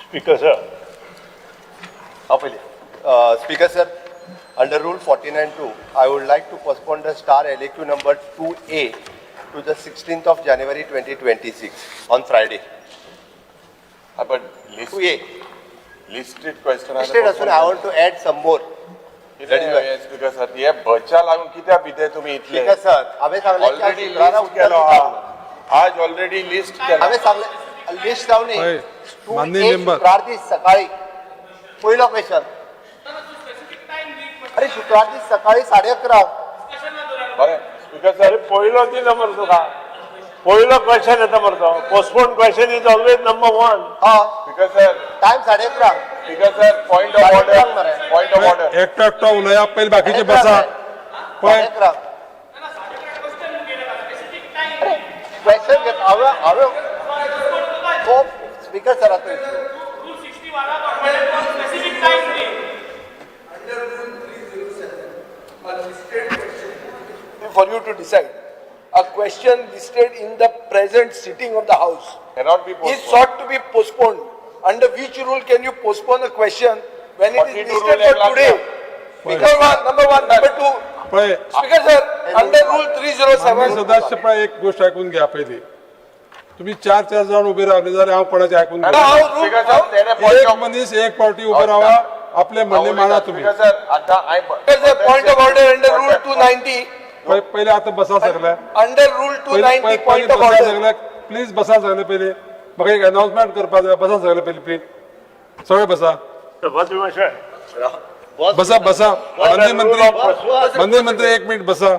Speaker sir. Speaker sir, under Rule 49(2), I would like to postpone the star LAQ number 2A to the 16th of January 2026 on Friday. But 2A. listed question. Instead, I want to add some more. That is why. Speaker sir, ये बच्चा लागून किती बिते तुम्ही इतले? Speaker sir, आम्ही सांगले की Already शुक्रारा list केलो हा. आज already list केलो. आम्ही सांगले लिस्ट लावली. माननीय member. शुक्रार दिस सकाळी पहिलं क्वेश्चन. अरे शुक्रार दिस सकाळी 11:30. बरे स्पीकर सर पहिलो ती नंबर तुका. पहिलो क्वेश्चन येता मरतो. Postponed question is always number 1. हाँ. Speaker sir time 11:30. Speaker sir point of order point of order एकटा उलया पहिले बाकीचे बसा. क्वेश्चन घेत हांवे तो स्पीकर सर आता for you to decide. A question listed in the present sitting of the House cannot be is postponed. sought to be postponed. Under which rule can you postpone a question when it is 42 listed rule for today? Number one. Number two. पळे Speaker sir, under rule 307. सदस्य पळे एक गोष्ट ऐकून घ्या पहिली. तुम्ही चार जाऊन उभे राहिले जर हांव कोणाचे ऐकून घ्या. स्पीकर सर तेरे पॉइंट एक मनीस एक पार्टी उभे राहा आपले म्हणणे माना तुम्ही. स्पीकर सर आता I Speaker sir, point of order under rule 290. पहिले आता बसा सगळ्या. Under rule 290 point of बसा order. सगळ्या प्लीज बसा सगळे पहिले. मग एक अनाउन्समेंट करपा जाय बसा सगळे पहिले प्लीज. सगळे बसा. सभापती बसा बसा. मंत्री मंत्री एक मिनिट बसा.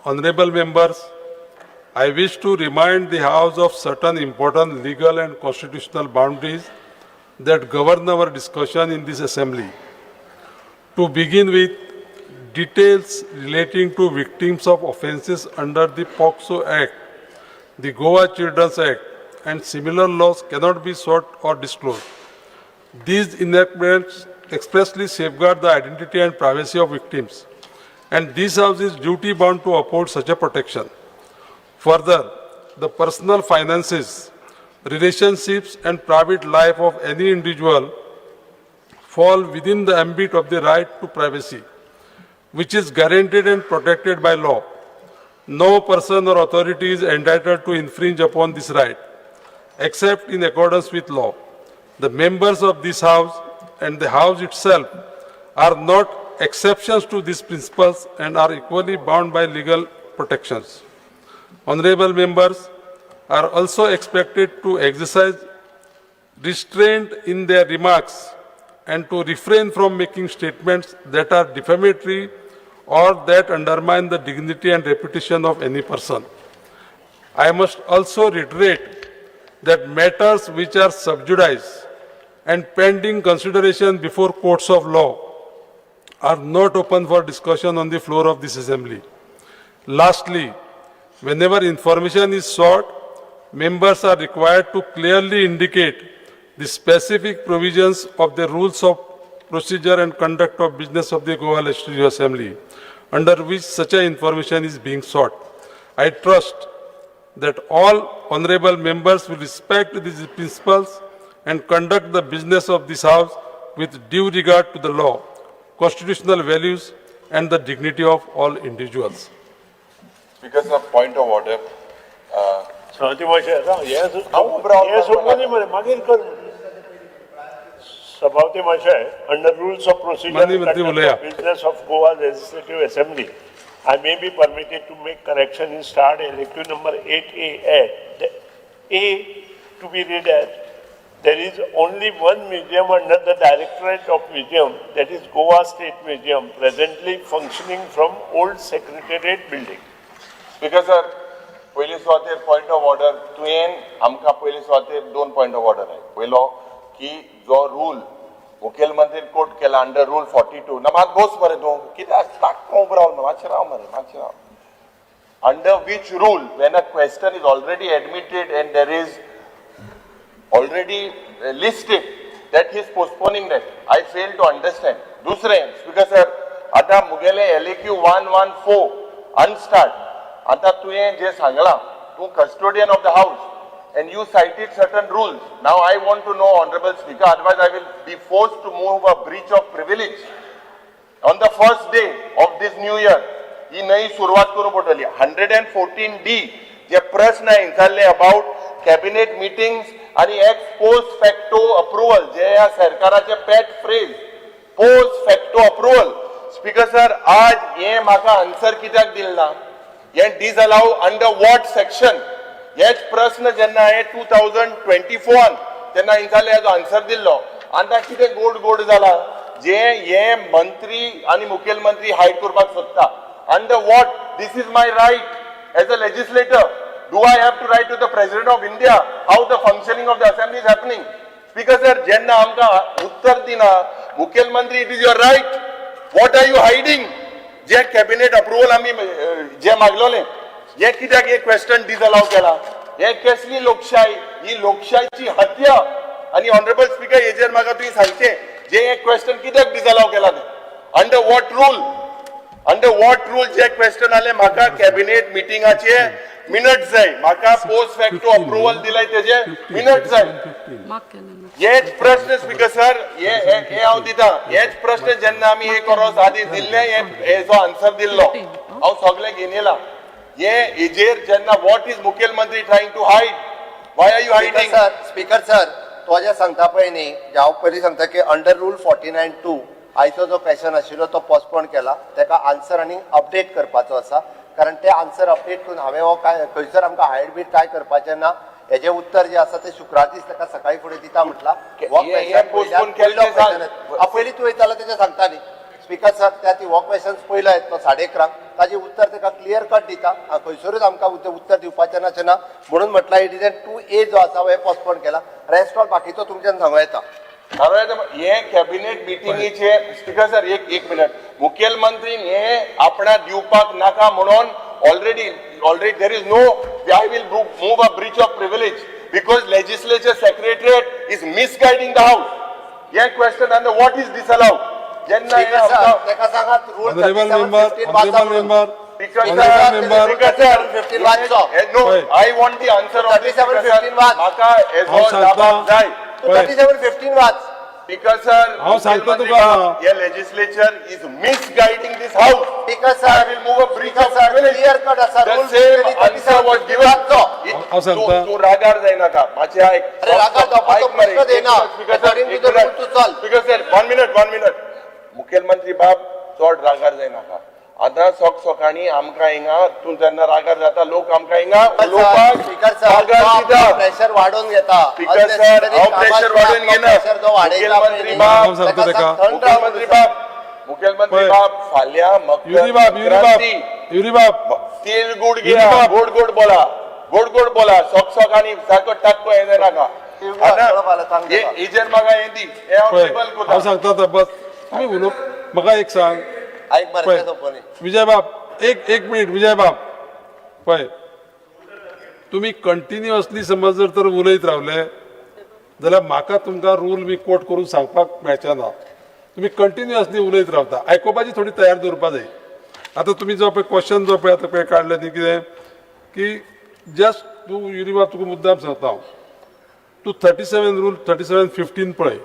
Honorable members, I wish to remind the House of certain important legal and constitutional boundaries that govern our discussion in this assembly. To begin with, details relating to victims of offences under the POCSO Act, the Goa Children's Act, and similar laws cannot be sought or disclosed. These enactments expressly safeguard the identity and privacy of victims, and this House is duty-bound to uphold such a protection. Further, the personal finances, relationships, and private life of any individual fall within the ambit of the right to privacy, which is guaranteed and protected by law. No person or authority is entitled to infringe upon this right, except in accordance with law. The members of this House and the House itself are not exceptions to these principles and are equally bound by legal protections. Honorable members are also expected to exercise restraint in their remarks and to refrain from making statements that are defamatory or that undermine the dignity and reputation of any person. I must also reiterate that matters which are sub judice and pending consideration before courts of law are not open for discussion on the floor of this assembly. Lastly, whenever information is sought, members are required to clearly indicate the specific provisions of the rules of procedure and conduct of business of the Goa Legislative Assembly, under which such a information is being sought. I trust that all honorable members will respect these principles and conduct the business of this House with due regard to the law, constitutional values, and the dignity of all individuals. Speaker sir point of order. सभापती महाशय सभापती महाशय under rules of procedure माननीय and मंत्री conduct बोलूया. of business of Goa Legislative Assembly, I may be permitted to make correction in star LAQ number 8A. A to be read as, there is only one museum under the Directorate of Museum, that is Goa State Museum, presently functioning from old Secretariat building. Speaker sir, पहिली सुवातेर point of order तुवें आमकां पहिली सुवातेर दोन point of order आहे. पहिलो की जो रूल मुखेलमंत्री कोट केला अंडर रूल 42 ना मात बोस मरे तूं कित्याक ताक्को उबो राव मातशें राव मरे मातशें राव. Under which rule, when a question is already admitted and there is already listed that he is postponing that, I fail to understand. दुसरें स्पीकर सर आता मुगेले LAQ 114 अनस्टार्ट आता तुवें जे सांगला तूं custodian of the house and you cited certain rules. Now I want to know, Honorable Speaker, otherwise I will be forced to move a breach of privilege. On the first day of this new year, ही नई सुरुवात करूं पडटली. 114D जे प्रश्न विचारले about cabinet meetings आणि ex post facto approval जे या सरकाराचे pet phrase post facto approval. Speaker sir, आज हे म्हाका आन्सर कित्याक दिल ना? हे डिसअलाउ अंडर वॉट सेक्शन? हेच प्रश्न जेन्ना हांवें 2024 तेन्ना विचारले हेजो आन्सर दिल्लो. आतां कितें गोड गोड जाला जे हे मंत्री आणि मुखेलमंत्री हायड करपाक सोदता. Under what? This is my right as a legislator. Do I have to write to the President of India how the functioning of the assembly is happening? Speaker sir, jenna amka uttar dina mukhyamantri, it is your right. What are you hiding? Je cabinet approval ami je maglole ye कित्याक हे question disallow केला? हे कसली लोकशाही? ही लोकशाहीची हत्या. आणि honourable speaker हेजेर म्हाका तुवें सांगचें जे हे क्वेश्चन कित्याक डिसअलाउ केला ते? Under what rule? Under what rule जे क्वेश्चन आले म्हाका कॅबिनेट मिटिंगाचे मिनट्स जाय, म्हाका पोस्ट फॅक्टो अप्रुव्हल दिलाय तेजे मिनट्स जाय. हेच प्रश्न स्पीकर सर हे हांव दिता. हेच प्रश्न जेन्ना आमी हे करोस आदी दिल्ले हेजो आन्सर दिल्लो हांव सगळे घेवन येयला. हे हेजेर जेन्ना वॉट इज मुखेलमंत्री trying to hide? Why are you hiding? Speaker sir, तो जे सांगता पळय न्ही, हांव पयलीं सांगता की अंडर रूल 49(2) आयचो जो क्वेश्चन आशिल्लो तो पोस्टपोन केला. ताका आन्सर आनी अपडेट करपाचो आसा, कारण ते आन्सर अपडेट करून हांवें हो काय खंयसर आमकां हायड बीट काय करपाचें ना. हेजे उत्तर जे आसा ते शुक्रार दीस ताका सकाळी फुडें दिता म्हटला. पयलीं तूं वयतालो तेजें सांगता न्ही स्पीकर सर, त्या ती हो क्वेश्चन पयलो येता तो 11:30 ताजें उत्तर ताका क्लियर कट दिता. खंयसरूच आमकां उत्तर दिवपाचें नाचें ना म्हणून म्हटला इट इज 2A जो आसा हे पोस्टपोन केला. रेस्ट ऑल बाकीचो तुमच्यान सांगूं येता. हे कॅबिनेट मिटिंगेचे स्पीकर सर एक मिनिट मुखेलमंत्री हे आपणा दिवपाक नाका म्हणून already there is no I will move a breach of privilege because legislature secretariat is misguiding the house. हे question under what is disallowed? जेन्ना ताका सांगात rule Honorable member, no, I want the answer of this. 37:15 वाच. म्हाका हेजो जबाब जाय. 37:15 वाच. Speaker sir, हांव सांगता तुका. हे legislature is misguiding this house. Speaker sir, I will move a breach of sir, privilege. clear cut आसा. The Rule same 37:15 answer was given. हांव सांगता. तू रागार जायनाका. मातशें आयक. अरे रागार जावपाचो आयक मरे. प्रश्न देना. Speaker sir, According to एक the minute. rule तू चल. Speaker sir, 1 minute. मुखेलमंत्री बाब चड रागार जायनाका. आतां सकाळी आमकां हिंगा तूं जेन्ना रागार जाता लोक आमकां हिंगा उलोवपाक स्पीकर सर, रागार दिता. प्रेशर वाढवून घेता. स्पीकर सर, हांव प्रेशर वाडून घेना. मुखेलमंत्री बाब फाल्यां युरी बाब तेल गुड घ्या, गोड बोला सोकाणी सारको टाकतो हे नाका. एजंट म्हाका हे दी हे हांव टेबल हांव करता. सांगता बस तुमी उलोव. म्हाका एक सांग ऐक मरे पळय, तो कोणी. विजय बाब एक मिनिट विजय बाब पळय, तुम्ही कंटिन्युअसली समज जर तर उलयत रावले जाल्यार म्हाका तुमकां रूल बी कोट करून सांगपाक मेळचें ना. तुम्ही कंटिन्युअसली उलयत रावता. आयकोपाची थोडी तयार दवरपा जाय. आतां तुमी जो पळय क्वेश्चन जो पळय आतां पळय काडले न्ही कितें की जस्ट तूं युरी बाब तुका मुद्दाम सांगता हांव. तूं 37 रूल 37:15 पळय.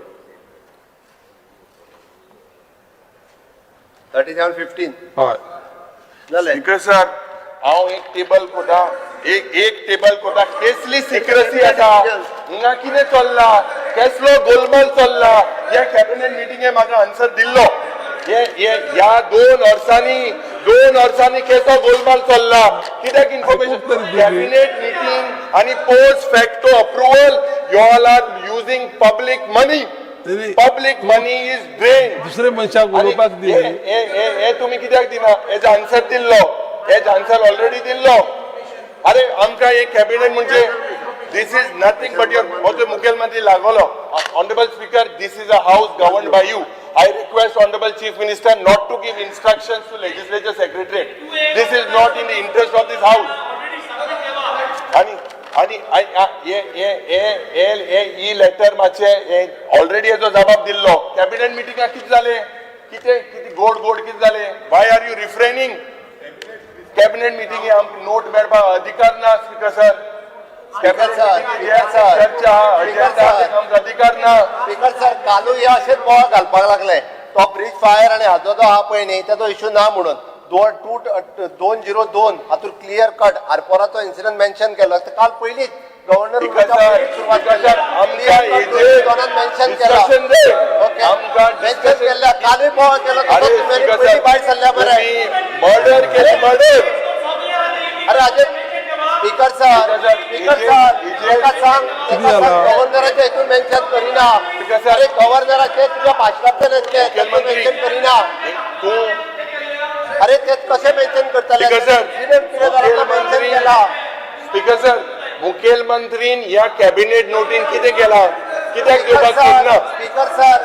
37:15 हय जालें. स्पीकर सर, हांव एक टेबल कोता एक टेबल कोता. कसली सिक्रेसी आसा हिंगा कितें चल्ला? कसलो गोलमाल चल्ला? ह्या कॅबिनेट मिटिंगे म्हाका आन्सर दिल्लो. ह्या 2 वर्सांनी कसो गोलमाल चल्ला? कित्याक इन्फॉर्मेशन? कॅबिनेट मिटिंग आणि post facto approval you all are using public money. Public money is drain. दुसरे मनशाक उलोवपाक दी. हे तुम्ही कित्याक दिना? हेजो आन्सर दिल्लो. हेजो आन्सर ऑलरेडी दिल्लो. अरे आमकां एक कॅबिनेट म्हणजे दिस इज नथिंग बट युअर हो जो मुखेलमंत्री लागलो. Honourable speaker, this is a house governed bye you. I request Honorable Chief Minister not to give instructions to Legislature Secretariat. This is not in the interest of this house. आणि ही letter मातशे already हेजो जबाब दिल्लो. Cabinet मिटिंगाक कितें जालें? कितें गोड कितें जालें? Why are you refraining? Cabinet मिटिंगे आमकां नोट मेळपाक अधिकार ना स्पीकर सर. स्पीकर सर, चर्चा अजेंडा आमकां अधिकार ना. स्पीकर सर, कालूय हे अशेंच बोवाळ घालपाक लागले तो ब्रिज फायर आणि हाजो जो आहा पळय न्ही तेजो इश्यू ना म्हणून 202 हातून क्लियर कट आरपोराचो इन्सिडंट मेन्शन केलो काल पयलींच गव्हर्नर सुरवात केली मेन्शन केला मेन्शन केल्या कालूय बोवाळ केलो पयलीं भायर सरल्या मरे मर्डर केले मर्डर. अरे अजय स्पीकर सर ताका सांग गव्हर्नराचे हितून मेन्शन करिना अरे गव्हर्नराचे तुझ्या भाशणांतल्यान मेन्शन करिना तूं अरे ते कशें मेन्शन करतले मेन्शन केला. स्पीकर सर मुखेलमंत्रीन ह्या कॅबिनेट नोटीन कितें केला कित्याक घेवपाक सोदना. स्पीकर सर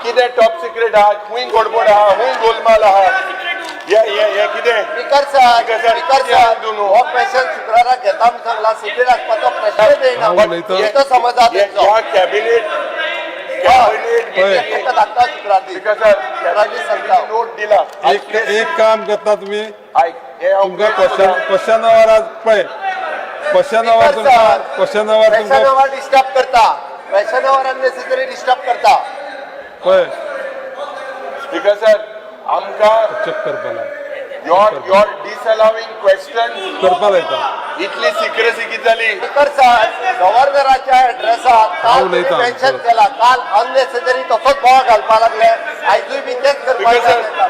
कितें टॉप सिक्रेट आहा खूंय गडबड आहा खूंय गोलमाल आहा हे कितें. स्पीकर सर हो क्वेश्चन शुक्राराक घेता म्हूण सांगला सिक्रेट आसपाचो प्रश्नच येयना येतो समजा ह्या कॅबिनेट धाकटा शुक्रार स्पीकर सर नोट दिला. एक काम करता तुम्ही आयक हे तुमकां क्वेश्चन आवर पळय क्वेश्चन आवर तुमकां डिस्टर्ब करता क्वेश्चन आवर अननेसेसरी डिस्टर्ब करता पळय स्पीकर सर आमकां चेक करपा लाय your disallowing question करपा लायता. इतली सिक्रेसी किती जाली. स्पीकर सर गव्हर्नराच्या एड्रेसात काल उलयता. मेन्शन केला काल अननेसेसरी तसोच बोवाळ घालपा लागले आयजूय बी तेच करपाक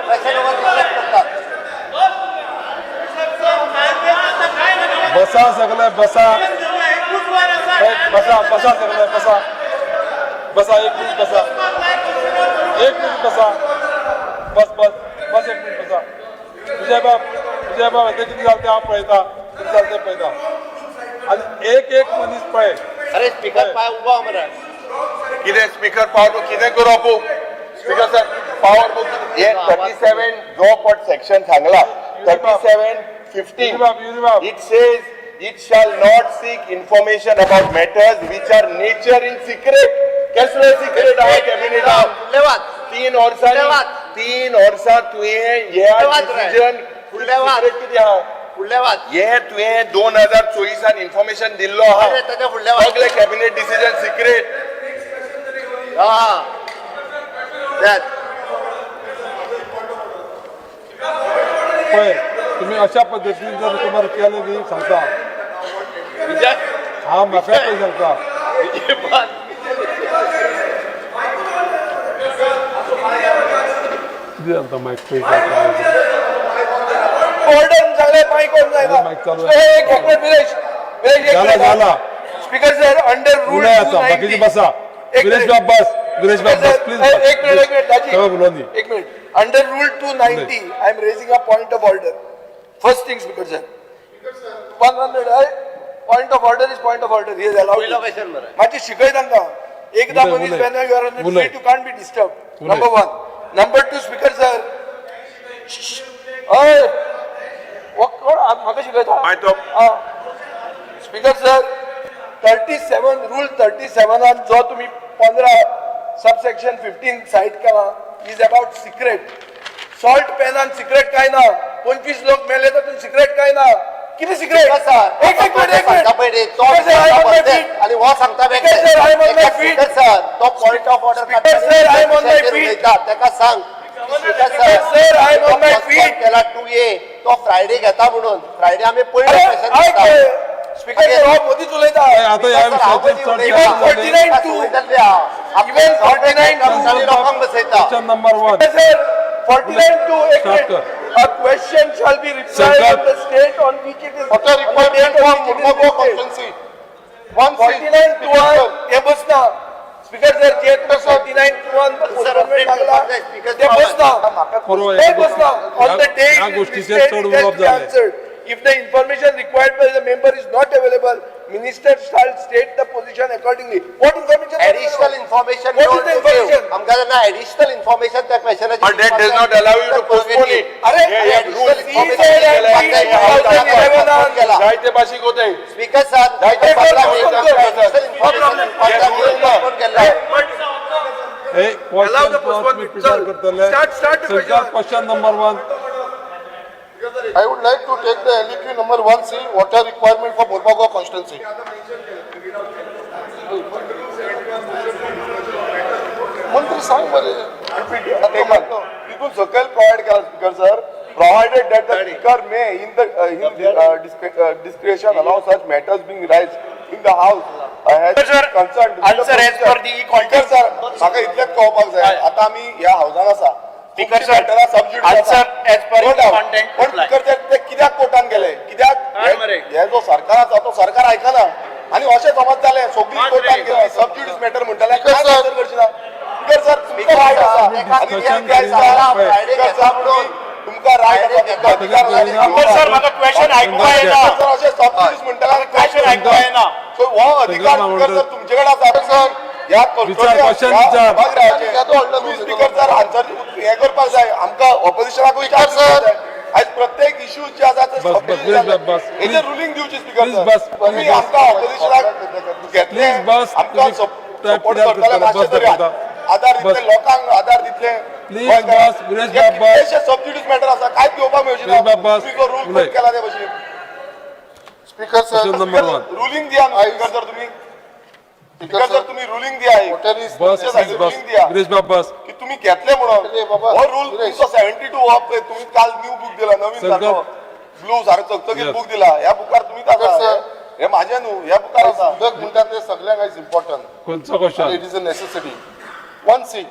क्वेश्चन आवर डिस्टर्ब करतात. बसा सगळे बसा बसा सगळे बसा एक मिनिट बसा बस एक मिनिट बसा. विजय बाब ते किती जाल ते हांव पळयता किती जाल ते पळयता आनी एक मनीस पळय. अरे स्पीकर पाय उबो मरे कितें स्पीकर पावर कितें करू आपूं स्पीकर सर पावर हे 37 जो पट सेक्शन सांगला 37:15 it says it shall not seek information about matters which are nature in secret. कसले सिक्रेट आहा कॅबिनेट धन्यवाद 3 वर्सां तुवें ह्या डिसिजन सिक्रेट कितें आहा फुडलेवाद हे तुवें 2024 इन्फॉर्मेशन दिल्लो आहा ताच्या फुडलेवाद सगळे कॅबिनेट डिसिजन सिक्रेट. पळय तुम्ही अशा पद्दतीन जर तुम्हाला केलं की सांगता हा म्हाका पळय सांगता कितें जाता मायक पळय ऑर्डर झाले माईक ऑन जायना. माईक चालू आहे. एक मिनिट विरेश झाला स्पीकर सर अंडर रूल उलय आता बाकीची बसा. विरेश बाब बस प्लीज एक मिनिट दाजी सगळं बोलवनी. एक minute under rule 290 I am raising a point of order. First thing speaker sir 100 point of order is point of order. He is allowed. माझी शिकय तांकां एकदा मनीस when you are on the उलय. seat you can't be disturbed. उलय. Number 1. Number 2 speaker sir ओय कोण म्हाका शिकयता स्पीकर सर 37 रूल 37 जो तुम्ही 15 सबसेक्शन 15 साइड केला इज अबाउट सिक्रेट. सॉल्ट पेनान सिक्रेट काय ना 25 लोक मेले तातून सिक्रेट काय ना किती सिक्रेट एक मिनिट आणि हो सांगता सर तो पॉइंट ऑफ ऑर्डर ताका सांग sir I am on my feet केला 2A तो फ्रायडे घेता म्हणून फ्रायडे आम्ही पळय स्पीकर सर हो मोदीच उलयता. आता या विषयाचेर Even 49-2 लोकांक बसयता. क्वेश्चन नंबर 1 Sir, 49-2 एक minute. A question shall be replied Sir, on the state on which it is. Okay, report date from Murmugao constituency. 49-1 हे बसना. स्पीकर सर जे 49-1 postponement लागला ते बसना. ते बसना. On the day या it is गोष्टीचे listed, चढ it has उलोवप to be जालें. answered. If the information required by the member is not available, minister shall state the position accordingly. What information? Additional information. What is the information? आमकां ना additional information त्या क्वेश्चनाची. But that does not allow you to postpone it. अरे additional information जायते भाषिक होते speaker sir Allow the postponement. Start the question. Question number 1 I would like to take the LEQ number 1C, water requirement for Mormugao constituency. मंत्री सांग बरे. तिथून सकयल provide केला speaker sir, provided that the speaker may in discretion allow such matters being raised in the house as Sir, concerned. answer as per the Speaker sir, म्हाका इतलेच कळपाक जाय, आता आमी ह्या हाऊसान आसा. Speaker खुबशीं sir, matteraं subject answer आसा. as per No the doubt. content पण reply. speaker ते कित्याक कोर्टान गेले, कित्याक हे जो सरकार आसा तो सरकार आयकना आनी अशें समज जालें सगळीं कोर्टान गेली सबज्युडिस मॅटर म्हणटाले काय आन्सर करची ना. स्पीकर सर तुमकां रायट आसा आनी स्पीकर सर तुमकां रायट आसा, तुमकां अधिकार आसा. स्पीकर सर म्हाका क्वेश्चन आयकुपा येना. स्पीकर सर अशें सबज्युडिस म्हणटाले क्वेश्चन आयकुपा येना. सो हो अधिकार स्पीकर सर तुमचे कडेन आसा सर. ह्या विचार, question विचार. तुम्ही स्पीकर सर आन्सर हे करपाक जाय, आमकां ऑपोजिशनाक विचार सर. आयज प्रत्येक इश्यू जे आसा ते बस. हेजे रुलींग दिवची स्पीकर Please सर. बस. तुम्ही आमकां ऑपोजिशनाक घेतले, Please बस. आमकां सपोर्ट करतले मातशें तरी आधार दितले, लोकांक आधार दितले. Please बस. विरेश बाब बस. कितलेशे सबज्युडिस मॅटर आसा कांयच घेवपाक मेळची ना. विरेश बाब बस. तुम्ही जो रूल उलय. केला ते भशेन Speaker sir, Question number 1. Ruling दिया न्हू स्पीकर सर तुम्ही. स्पीकर सर तुम्ही रुलींग दिया एक. water is बस तुमच्यासाठी बस ruling दिया. गिरीश बाब बस. की तुम्ही घेतले म्हणून अरे बाबा, हो रूल सुरेश. 72 ऑफ तुम्ही काल न्यू बुक दिला, नवीन सर, सारको ब्लू सारको चकचकीत बुक दिला. ह्या बुकार तुम्ही सर, आसा हे माझे न्हू, ह्या बुकार आसा. उदक म्हणतात ते सगळ्यांक आयज इम्पॉर्टंट. कोणचा question? It is a necessity. 1C.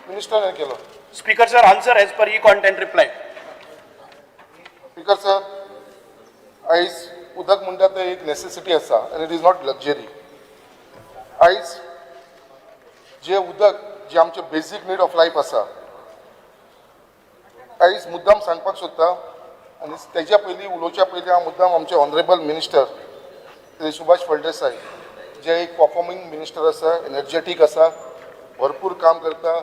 मिनिस्टरान केलो. Speaker sir, answer as per the content reply. Speaker sir, आयज उदक म्हणतात ते एक नेसेसिटी आसा and it is not luxury. आयज जे उदक जे आमचे बेसिक नीड ऑफ लायफ आसा, आयज मुद्दाम सांगपाक सोदता आनी तेच्या पयलीं उलोवच्या पयलीं हांव मुद्दाम आमचे ऑनरेबल मिनिस्टर श्री सुभाष फळदेसाय जे एक परफॉर्मिंग मिनिस्टर आसा, एनर्जेटीक आसा, भरपूर काम करता,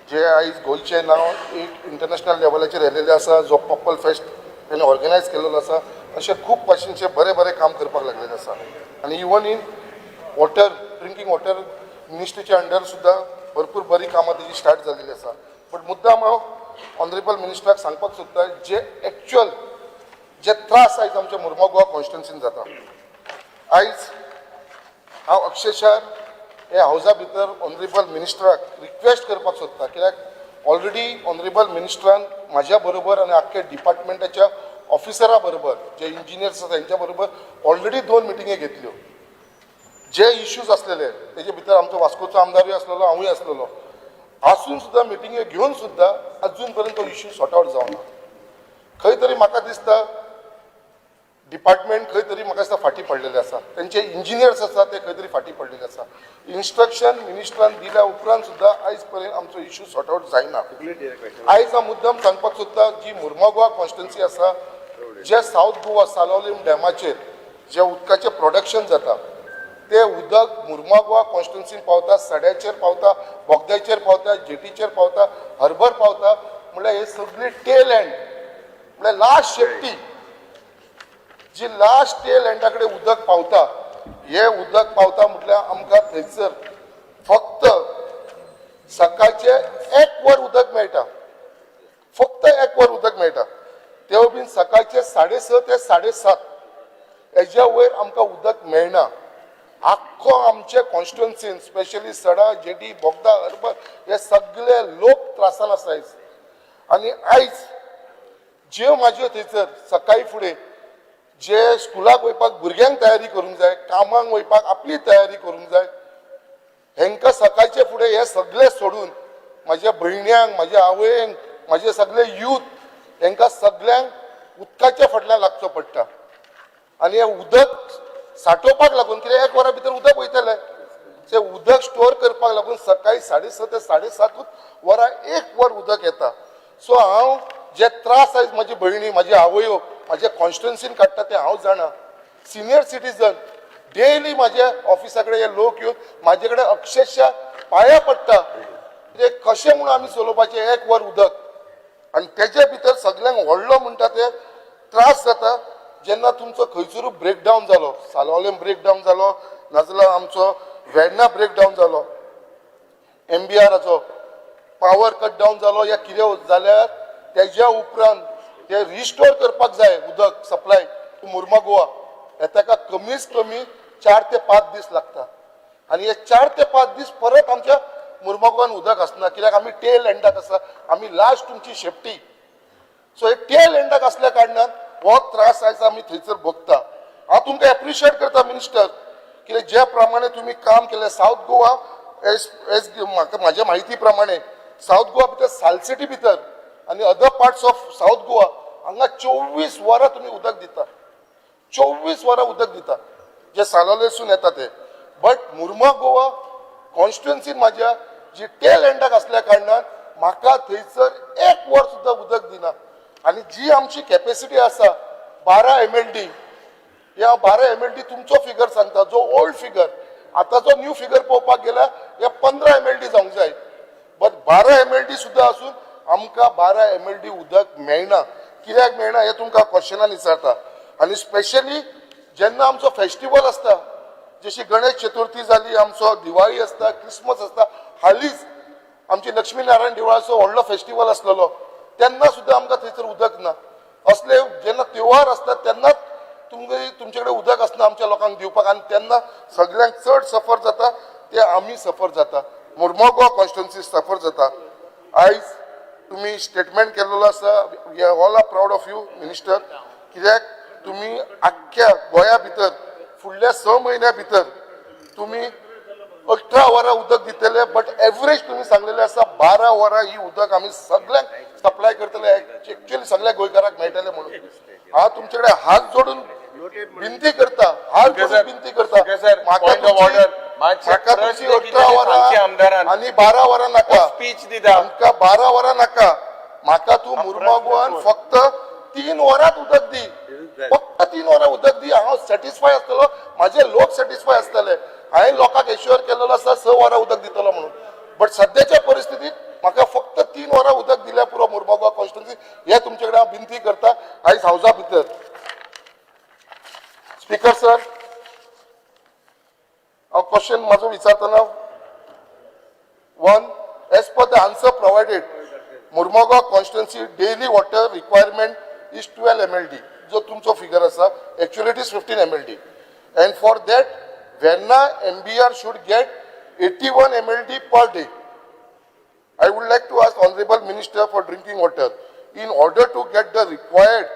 जे आयज गोंयचें नांव एक इंटरनॅशनल लेवलाचेर येयलेलें आसा, जो पर्पल फेस्ट ताणें ऑर्गनायज केलेलो आसा, अशें खूब भाशेनचे बरें बरें काम करपाक लागलेलें आसा. आनी even in water drinking water मिनिस्ट्रीच्या अंडर सुद्दां भरपूर बरी कामां तेजी स्टार्ट जाल्ली आसा. बट मुद्दाम हांव ऑनरेबल मिनिस्टराक सांगपाक सोदता जे एक्चुअल जे त्रास आयज आमच्या मुर्मगांव कॉन्स्टिट्युन्सीन जाता. आयज हांव अक्षरशः हे हावजा भितर ऑनरेबल मिनिस्टराक रिक्वेस्ट करपाक सोदता, कित्याक ऑलरेडी ऑनरेबल मिनिस्टरान म्हाज्या बरोबर आनी आख्ख्या डिपार्टमेंटाच्या ऑफिसरा बरोबर जे इंजिनियर्स आसा तेंच्या बरोबर ऑलरेडी 2 मिटिंगे घेतल्यो. जे इश्यूज असलेले तेजे भितर आमचो वास्कोचो आमदारूय आसलेलो, हांवूय आसलेलो, आसून सुद्दां मिटिंगे घेवन सुद्दां अजून पर्यंत तो इश्यू सॉर्ट आउट जावना. खंय तरी म्हाका दिसता डिपार्टमेंट खंय तरी म्हाका दिसता फाटी पडलेले आसा, तेंचे इंजिनियर्स आसा ते खंय तरी फाटी पडलेले आसा. इन्स्ट्रक्शन मिनिस्टरान दिल्या उपरांत सुद्दां आयज पर्यंत आमचो इश्यू सॉर्ट आउट जायना. आयज हांव मुद्दम सांगपाक सोदता जी मुर्मगांव कॉन्स्टिट्युन्सी आसा, जे सावथ गोवा सालोलीम डॅमाचेर जे उदकाचें प्रोडक्शन जाता ते उदक मुर्मगांव कॉन्स्टिट्युन्सीन पावता, सड्याचेर पावता, बोगद्याचेर पावता, जेटीचेर पावता, हर्बर पावता, म्हळ्यार हे सगळी टेल एंड म्हळ्यार लास्ट शेपटी जी लास्ट टेल एंडा कडेन उदक पावता, हे उदक पावता म्हटल्यार आमकां थंयसर फक्त सकाळचे 1 वर उदक मेळटा, फक्त 1 वर उदक मेळटा, तेवूय बीन सकाळचे 6:30 ते 7:30. हेज्या वयर आमकां उदक मेळना. आख्खो आमचे कॉन्स्टिट्युन्सीन स्पेशली सडा, जेटी, बोगदा, हर्बर हे सगळे लोक त्रासान आसा आयज. आनी आयज ज्यो म्हाज्यो थंयसर सकाळी फुडें जे स्कुलाक वयपाक भुरग्यांक तयारी करूंक जाय, कामाक वयपाक आपली तयारी करूंक जाय, हेंकां सकाळचे फुडें हे सगळे सोडून म्हाज्या भयण्यांक, म्हाज्या आवयंक, म्हाजे सगळे यूथ हेंकां सगळ्यांक उदकाच्या फाटल्यान लागचो पडटा. आनी हे उदक सांठोवपाक लागून कित्याक 1 वरा भितर उदक वयतलें, ते उदक स्टोर करपाक लागून सकाळी 6:30 ते 7:30 वरां 1 वर उदक येता. सो हांव जे त्रास आयज म्हाजी भयणी, म्हाजी आवयो म्हाज्या कॉन्स्टिट्युन्सीन काडटा ते हांव जाणा. सिनियर सिटीजन डेली म्हाज्या ऑफिसा कडेन हे लोक येवन म्हाजे कडेन अक्षरशः पांयां पडटा ते कशें म्हणून आमी चलोवपाचें 1 वर उदक. आनी तेजे भितर सगळ्यांक व्हडलो म्हणटा ते त्रास जाता जेन्ना तुमचो खंयसरूय ब्रेकडावन जालो, सालोलेम ब्रेकडावन जालो, नाजाल्यार आमचो वेर्ना ब्रेकडावन जालो, MBRाचो पावर कट डावन जालो या कितें जाल्यार तेज्या उपरांत ते रिस्टोर करपाक जाय उदक सप्लाय टू मुर्मा गोवा हे ताका कमीच कमी 4 ते 5 दीस लागता आनी हे 4 ते 5 दीस परत आमच्या मुर्मा गोवान उदक आसना कित्याक आमी टेल एंडाक आसा आमी लास्ट तुमची शेफ्टी सो हे टेल एंडाक असल्या कारणान हो त्रास आयज आमी थंयसर भोगता हांव तुमकां एप्रिशिएट करता मिनिस्टर कित्याक ज्या प्रमाणे तुम्ही काम केलें साऊथ गोवा एज म्हाका म्हाज्या म्हायती प्रमाणे साऊथ गोवा भितर सालसेटी भितर आनी other parts of south Goa हांगा 24 वरां तुमी उदक दिता 24 वरां उदक दिता जे सालोलेसून येता ते बट मुर्मा गोवा कॉन्स्टिट्युएन्सीन म्हाज्या जी टेल एंडाक असल्या कारणान म्हाका थंयसर 1 वर सुद्दां उदक दिना आनी जी आमची कॅपॅसिटी आसा 12 MLD या 12 MLD तुमचो फिगर सांगता जो ओल्ड फिगर आतांचो न्यू फिगर पळोवपाक गेल्यार हे 15 MLD जावंक जाय बट 12 MLD सुद्दां आसून आमकां 12 MLD उदक मेळना कित्याक मेळना हे तुमकां क्वेश्चनान विचारता आनी स्पेशली जेन्ना आमचो फेस्टिवल आसता जशी गणेश चतुर्थी जाली आमचो दिवाळी आसता क्रिसमस आसता हालींच आमची लक्ष्मी नारायण देवळाचो व्हडलो फेस्टिवल आसलेलो तेन्ना सुद्दां आमकां थंयसर उदक ना असले जेन्ना त्योहार आसता तेन्नाच तुमचे कडेन उदक आसना आमच्या लोकांक दिवपाक आनी तेन्ना सगळ्यांक चड सफर जाता ते आमी सफर जाता मुर्मा गोवा कॉन्स्टिट्युएन्सी सफर जाता आयज तुमी स्टेटमेंट केल्लो आसा we are all are proud of you minister कित्याक तुमी आख्ख्या गोंया भितर फुडल्या 6 म्हयन्या भितर तुमी 18 वरां उदक दितले बट एवरेज तुमी सांगलेले आसा 12 वरां ही उदक आमी सगळ्यांक सप्लाय करतले एक्चुअली सगळ्या गोंयकारांक मेळटले म्हणून हांव तुमचे कडेन हात जोडून विनंती करता हात जोडून विनंती करता म्हाका तुमची 18 वरां आनी 12 वरां नाका स्पीच दिता आमकां 12 वरां नाका म्हाका तूं मुर्मा गोवान फक्त 3 वरांच उदक दी फक्त 3 वरां उदक दी हांव सॅटिस्फाय आसतलो म्हाजे लोक सॅटिस्फाय आसतले हांवें लोकांक एश्युअर केलेलो आसा 6 वरां उदक दितलो म्हणून बट सद्याच्या परिस्थितीत म्हाका फक्त 3 वरां उदक दिल्या पुरो मुर्मा गोवा कॉन्स्टिट्युएन्सी हे तुमचे कडेन हांव विनंती करता आयज हावजा भितर स्पीकर सर हांव क्वेश्चन म्हाजो विचारतना one as per the answer provided Mormugao constituency daily water requirement is 12 MLD जो तुमचो फिगर आसा actually it is 15 MLD and for that Verna MBR should get 81 MLD per day. I would like to ask Honorable Minister for Drinking Water in order to get the required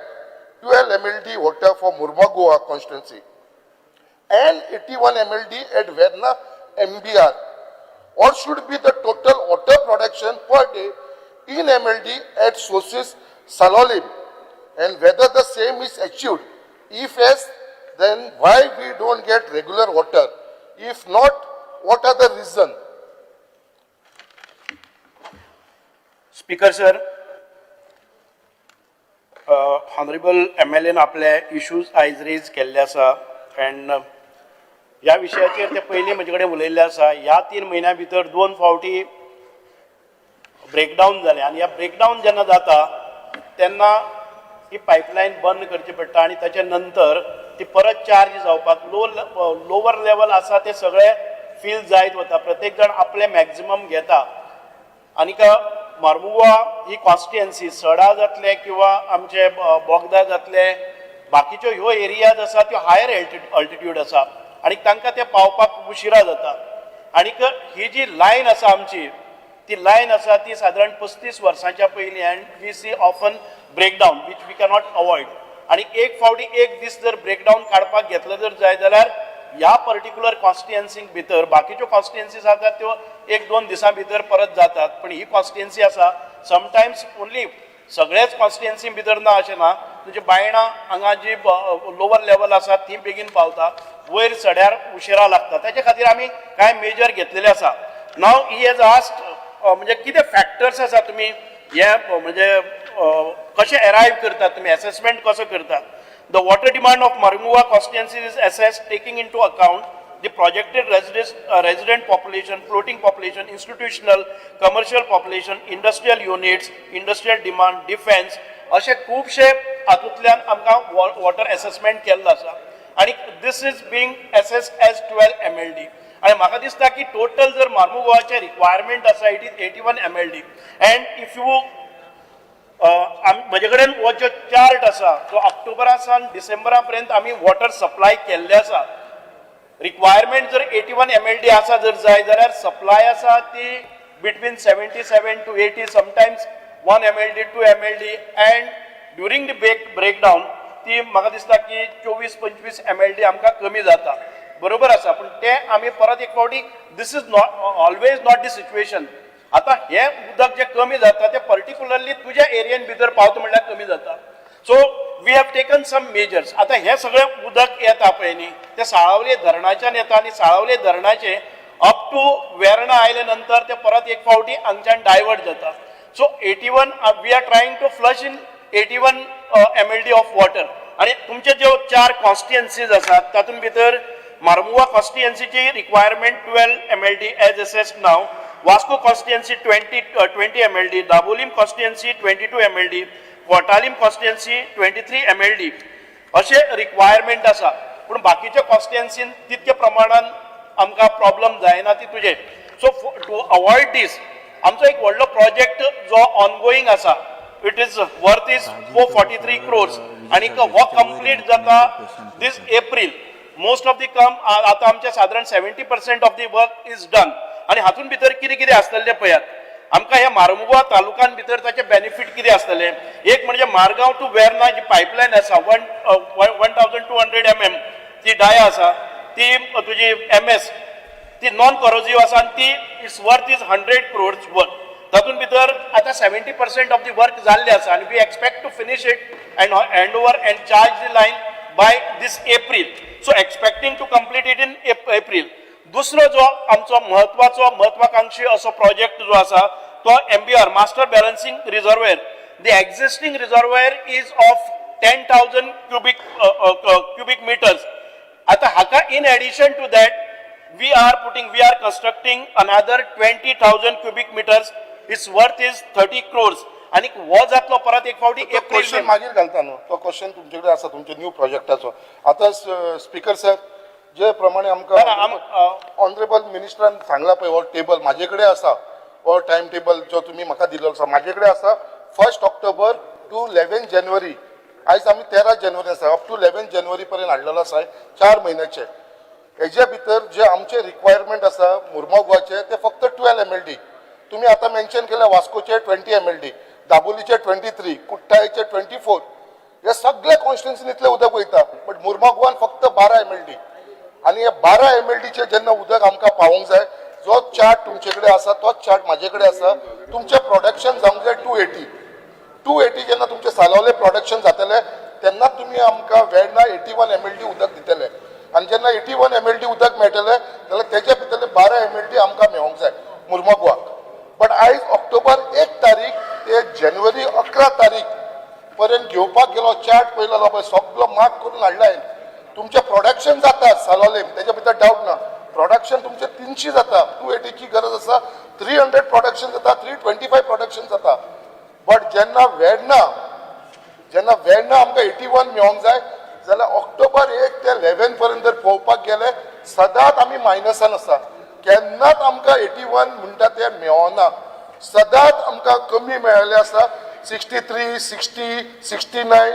12 MLD water for Murma Goa constituency and 81 MLD at Verna MBR, what should be the total water production per day in MLD at sources Salolim and whether the same is achieved. If yes, then why we don't get regular water? If not, what are the reason? Speaker sir honourable MLA न आपले issues आयज raise केल्ले आसा end ह्या विशयाचेर ते पयलीं म्हजे कडेन उलयल्ले आसा ह्या 3 म्हयन्या भितर 2 फावटी ब्रेकडावन जाले आनी ह्या ब्रेकडावन जेन्ना जाता तेन्ना ही पायपलायन बंद करची पडटा आनी ताच्या नंतर ती परत चार्ज जावपाक लोवर लेवल आसा ते सगळे फील जायत वता प्रत्येक जण आपले मॅक्झिमम घेता आनीक मार्मुगोवा ही कॉन्स्टिट्युएन्सी सडा जातले किंवा आमचे बोगदा जातले बाकीच्यो ह्यो एरियाज आसा त्यो हायर अल्टिट्यूड आसा आनी तांकां ते पावपाक उशिरा जाता आनीक ही जी लायन आसा आमची ती लायन आसा ती सादारण 35 वर्सांच्या पयलीं and we see often breakdown which we cannot avoid आणि एक फावटी एक दीस जर ब्रेकडावन काडपाक घेतलं जर जाय जाल्यार ह्या पर्टिक्युलर कॉन्स्टिट्युएन्सीक भितर बाकीच्यो कॉन्स्टिट्युएन्सीज आसात त्यो 1-2 दिसां भितर परत जातात पण ही कॉन्स्टिट्युएन्सी आसा समटायम्स ओन्ली सगळेच कॉन्स्टिट्युएन्सी भितर ना अशें ना म्हणजे बायणां हांगा जी लोवर लेवल आसा ती बेगीन पावता वयर सड्यार उशिरा लागता त्याच्या खातीर आमी कांय मेजर घेतलेले आसा नाव ही हॅज आस्क्ड म्हणजे कितें फॅक्टर्स आसा तुमी हे म्हणजे कशें अरायव्ह करतात तुमी असेसमेंट कसो करतात the water demand of Mormugao constituency is assessed taking into account the projected resident population, floating population, institutional, commercial population, industrial units, industrial demand, defense, अशे खूबशे हातूंतल्यान आमकां वॉटर असेसमेंट केल्लो आसा आनी this is being assessed as 12 MLD आनी म्हाका दिसता की टोटल जर मार्मुगोवाचे रिक्वायरमेंट आसा it is 81 MLD and if you म्हजे कडेन हो जो चार्ट आसा तो ऑक्टोबरासान डिसेंबरा पर्यंत आमी वॉटर सप्लाय केल्ले आसा. रिक्वायरमेंट जर 81 MLD आसा जर जाय जाल्यार सप्लाय आसा ती between 77 to 80, sometimes 1 MLD 2 MLD, end during the breakdown ती म्हाका दिसता की 24-25 MLD आमकां कमी जाता. बरोबर आसा, पण ते आमी परत एक फावटी this is not always not the situation. आता हे उदक जे कमी जाता ते पर्टिक्युलरली तुज्या एरियेन भितर पावता म्हणल्यार कमी जाता. So we have taken some measures. आता हे सगळें उदक येता पळय न्ही ते साळावले धरणाच्यान येता आनी साळावले धरणाचे अप टू वेर्णा आयले नंतर ते परत एक फावटी हांगच्यान डायवर्ट जाता. So 81 we are trying to flush in 81 MLD of water. आणि तुमचे ज्यो 4 कॉन्स्टिट्युएन्सीज आसात तातूंत भितर मार्मुआ कॉन्स्टिट्युएन्सीची रिक्वायरमेंट 12 MLD एज असेस्ड नाव, Vasco constituency 20 MLD, Dabolim constituency 22 MLD, Cortalim constituency 23 MLD अशे रिक्वायरमेंट आसा. पूण बाकीच्या कॉन्स्टिट्युएन्सीन तितके प्रमाणान आमकां प्रॉब्लम जायना ती तुजे. सो टू अवॉइड दीस आमचो एक व्हडलो प्रोजेक्ट जो ऑनगोईंग आसा, it is worth is 443 crores आणि हो कंप्लीट जाता दीस एप्रील. मोस्ट ऑफ दी आता आमचे साधारण 70% of the work is done. आणि हातून भितर कितें कितें आसतलें पळयात. आमकां ह्या मार्मुगांव तालुक्यान भितर ताचे बेनिफीट कितें आसतले. एक म्हणजे मारगांव टू वेर्ना जी पायपलायन आसा 1200 mm ती डाया आसा, ती तुजी MS ती नॉन करोजिव्ह आसा आणि ती is worth is 100 crores work. तातूंत भितर आता 70% ऑफ दी वर्क जाल्ले आसा आणि we expect to finish it and hand over and charge the line by this April. So expecting to complete it in April. दुसरो जो आमचो महत्वाकांक्षी असो प्रोजेक्ट जो आसा तो MBR master balancing reservoir. The existing reservoir is of 10,000 cubic meters. आता हाका in addition to that we are constructing another 20,000 cubic meters. Its worth is 30 crores. आणि हो जातलो परत एक फावटी क्वेश्चन एप्रिल. मागीर घालता न्हू तो क्वेश्चन तुमचे आसा तुमच्या न्यू प्रोजेक्टाचो. आता स्पीकर सर जे प्रमाणे आमकां ऑनरेबल मिनिस्टरान सांगला पळय हो टेबल म्हाजे कडेन आसा, हो टायम टेबल जो तुमी म्हाका दिल्लो आसा म्हाजे कडेन आसा 1 ऑक्टोबर टू 11 जानेवारी. आयज आमी 13 जानेवारी आसा, अप टू 11 जानेवारी पर्यंत हाडलेलो आसा 4 म्हयन्याचे. हेच्या भितर जे आमचे रिक्वायरमेंट आसा मुर्मुगांवचे ते फक्त 12 MLD. तुम्ही आता मेन्शन केला वास्कोचे 20 MLD, दाबोलीचे 23, कुट्टाळेचे 24. हे सगळे कॉन्स्टिट्युएन्सीन इतले उदक वयता, बट मुर्मुगांवान फक्त 12 MLD. आणि हे 12 MLDचे जेन्ना उदक आमकां पावोंक जाय, जो चार्ट तुमचे कडेन आसा तोच चार्ट म्हाजे कडेन आसा. तुमचे प्रोडक्शन जावंक जाय 280 जेन्ना तुमचे सालावले प्रोडक्शन जातले तेन्ना तुम्ही आमकां वेर्ना 81 MLD उदक दितले. आणि जेन्ना 81 MLD उदक मेळटले जाल्यार तेच्या भितरले 12 MLD आमकां मेळोंक जाय मुर्मुगांवाक. बट आयज ऑक्टोबर 1 तारीख ते जानेवारी 11 तारीख पर्यंत घेवपाक गेलो चार्ट पळयलो पळय सगळो मार्क करून हाडला. तुमचे प्रोडक्शन जाता सालोलेम तेच्या भितर डावट ना. प्रोडक्शन तुमचे 300 जाता, 280 ची गरज आसा, 300 प्रोडक्शन जाता, 325 प्रोडक्शन जाता. बट जेन्ना वेर्ना आमकां 81 मेळोंक जाय जाल्यार ऑक्टोबर 1 ते 11 पर्यंत जर पळोवपाक गेले सदांच आमी मायनसान आसा. केन्नाच आमकां 81 म्हणटा ते मेळना. सदांच आमकां कमी मेळ्ळेले आसा. 63, 60, 69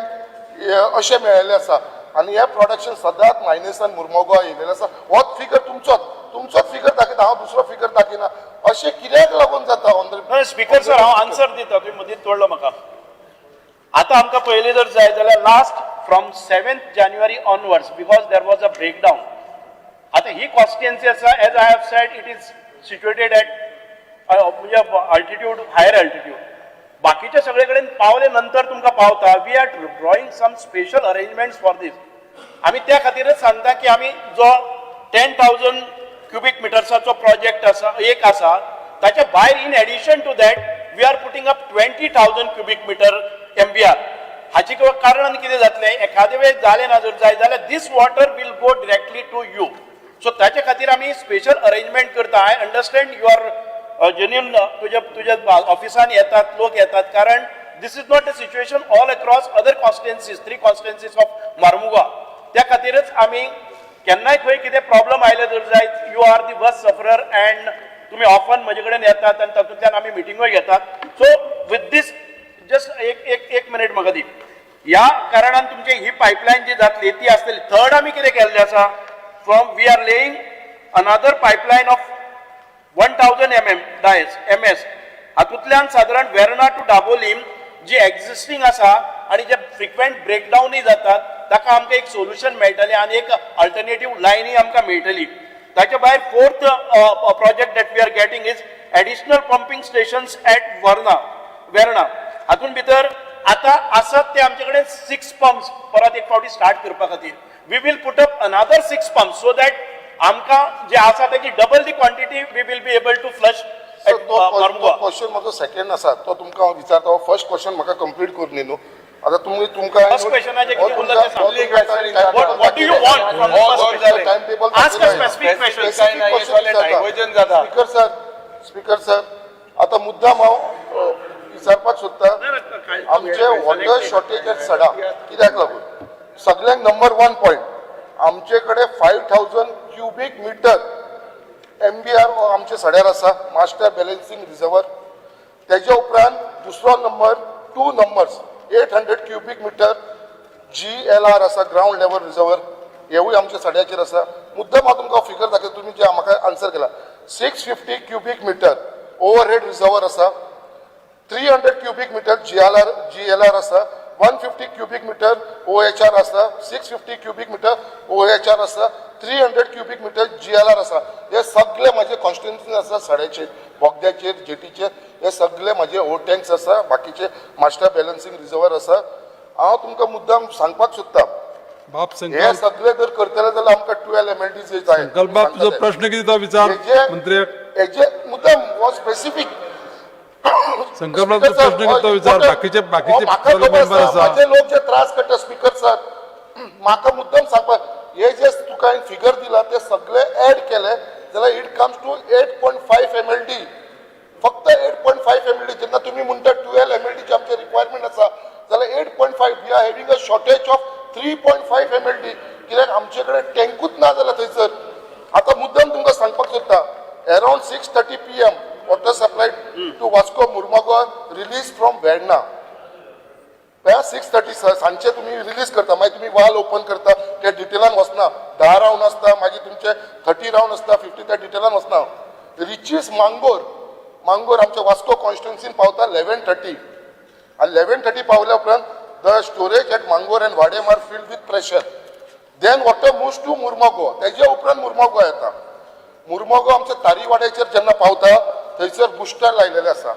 अशें मेळ्ळेले आसा. आणि हे प्रोडक्शन सदांच मायनसान मुर्मुगांव येयलेलें आसा. होच फिगर तुमचोच फिगर दाखयता, हांव दुसरो फिगर दाखयना. अशें कित्याक लागून जाता. स्पीकर सर हांव आन्सर दिता, तुमी मदींच तोडलो म्हाका. आता आमकां पयलीं जर जाय जाल्यार last from 7th January onwards because there was a breakdown. आता ही कॉन्स्टिट्युएन्सी आसा as I have said it is situated at म्हणजे अल्टिट्यूड हायर अल्टिट्यूड. बाकीचे सगळे कडेन पावले नंतर तुमकां पावता. We are drawing some special arrangements for this. आमी त्या खातीरच सांगता की आमी जो 10,000 cubic मिटर्साचो प्रोजेक्ट आसा एक आसा ताच्या भायर in addition to that we are putting up 20,000 cubic meter MBR. हाची कारण कितें जातलें एखादे वेळेस जालें ना जर जाय जाल्यार this water will go directly to you. So ताचे खातीर आमी स्पेशल अरेंजमेंट करता. I understand you are genuine तुज्या ऑफिसान येतात लोक येतात कारण this is not a situation all across other constituencies 3 constituencies of Mormugao. त्या खातीरच आमी केन्नाय खंय कितें प्रॉब्लम आयले जर जाय you are the worst sufferer and तुमी ऑफन म्हजे कडेन येतात आनी तातूंतल्यान आमी मिटिंगूय घेतात. सो विथ दीस जस्ट एक मिनिट म्हाका दी. ह्या कारणान तुमची ही पायपलायन जी जातली ती आसतली. थर्ड आमी कितें केल्लें आसा, from we are laying another pipeline of 1000 MS. हातूंतल्यान सादारण वेर्ना टू दाबोलीम जी एक्झिस्टिंग आसा आणि जे फ्रिक्वेंट ब्रेकडाऊनय जातात ताका आमकां एक सोल्युशन मेळटलें आणि एक अल्टरनेटिव्ह लायनय आमकां मेळटली. ताचे भायर fourth project that we are getting is additional pumping stations at Verna. हातून भितर आता आसात ते आमचे कडेन 6 पंप्स परत एक फावटी स्टार्ट करपा खातीर. We will put up another 6 pumps so that आमकां जे आसा तेची double the quantity we will be able to flush sir तो क्वेश्चन म्हाजो सेकंड आसा तो तुमकां हांव विचारता. फर्स्ट क्वेश्चन म्हाका कंप्लीट करून न्ही न्हू. आतां तुमकां फर्स्ट क्वेश्चनाचे कितें उरलां तें सांग. What do you want from the first question? Time table Ask a specific question. Speaker sir आता मुद्दाम हांव विचारपाक सोदता आमचे वॉटर शॉर्टेज सडा कित्याक लागून सगळ्यांक नंबर 1 पॉयंट आमचे कडेन 5000 क्युबिक मिटर MBR आमचे सड्यार आसा मास्टर बॅलन्सिंग रिजर्वर. तेज्या उपरांत दुसरो number 2 numbers 800 cubic metre GLR आसा ग्राउंड लेवल रिजर्वर हेवूय आमच्या सड्याचेर आसा. मुद्दाम हांव तुमकां फिगर दाखयता तुम्ही जे म्हाका आन्सर केला. 650 क्युबिक मिटर ओवरहेड रिजर्वर आसा. 300 क्युबिक मिटर GLR आसा. 150 क्युबिक मिटर OHR आसा. 650 क्युबिक मिटर OHR आसा. 300 क्युबिक मिटर GLR आसा. हे सगळे माझे कॉन्स्टिट्युएन्सी आसा सड्याचेर बोगद्याचेर जेटीचेर. हे सगळे माझे ओ टँक्स आसा बाकीचे मास्टर बॅलन्सिंग रिजर्वर आसा. हांव तुमकां मुद्दाम सांगपाक सोदता बाप हे संकल्प सगळे जर करतले जाल्यार आमकां 12 MLDs जाय. संकल्प बाप तुझो प्रश्न किती तो विचार मंत्र्याक. हेजे मुद्दाम हो स्पेसिफिक संकल्प तुझो प्रश्न किती तो विचार. बाकीचे मेंबर आसा माझे लोक जे त्रास करता स्पीकर सर म्हाका मुद्दाम सांगपाक हे जे तुका हांवें फिगर दिला ते सगळे ऍड केले जाल्यार इट कम्स टू 8.5 MLD. फक्त 8.5 MLD. जेन्ना तुम्ही म्हणटा 12 MLD ची आमचे रिक्वायरमेंट आसा जाल्यार 8.5 we are having a shortage of 3.5 MLD. कित्याक आमचे कडेन टँकूच ना जाल्यार थंयसर. आता मुद्दाम तुमकां सांगपाक सोदता around 6:30 PM water supply to Vasco Mormugao release from Verna. 6:30 सांजचे तुम्ही रिलीज करता मागीर तुम्ही वाल ओपन करता ते डिटेलान वचना. 10 राउंड आसता मागीर तुमचे 30 राउंड आसता 50 त्या डिटेलान वचना. रिचीस मांगोर आमच्या वास्को कॉन्स्टिट्युएन्सीन पावता 11:30 आणि 11:30 पावल्या उपरांत the storage at Mangor and Vaddem are filled with pressure. Then water moves to Mormugao. तेज्या उपरांत मुर्मुगांव येता. मुर्मुगांव आमच्या तारीवाड्याचेर जेन्ना पावता थंयसर बुस्टर लायलेले आसा.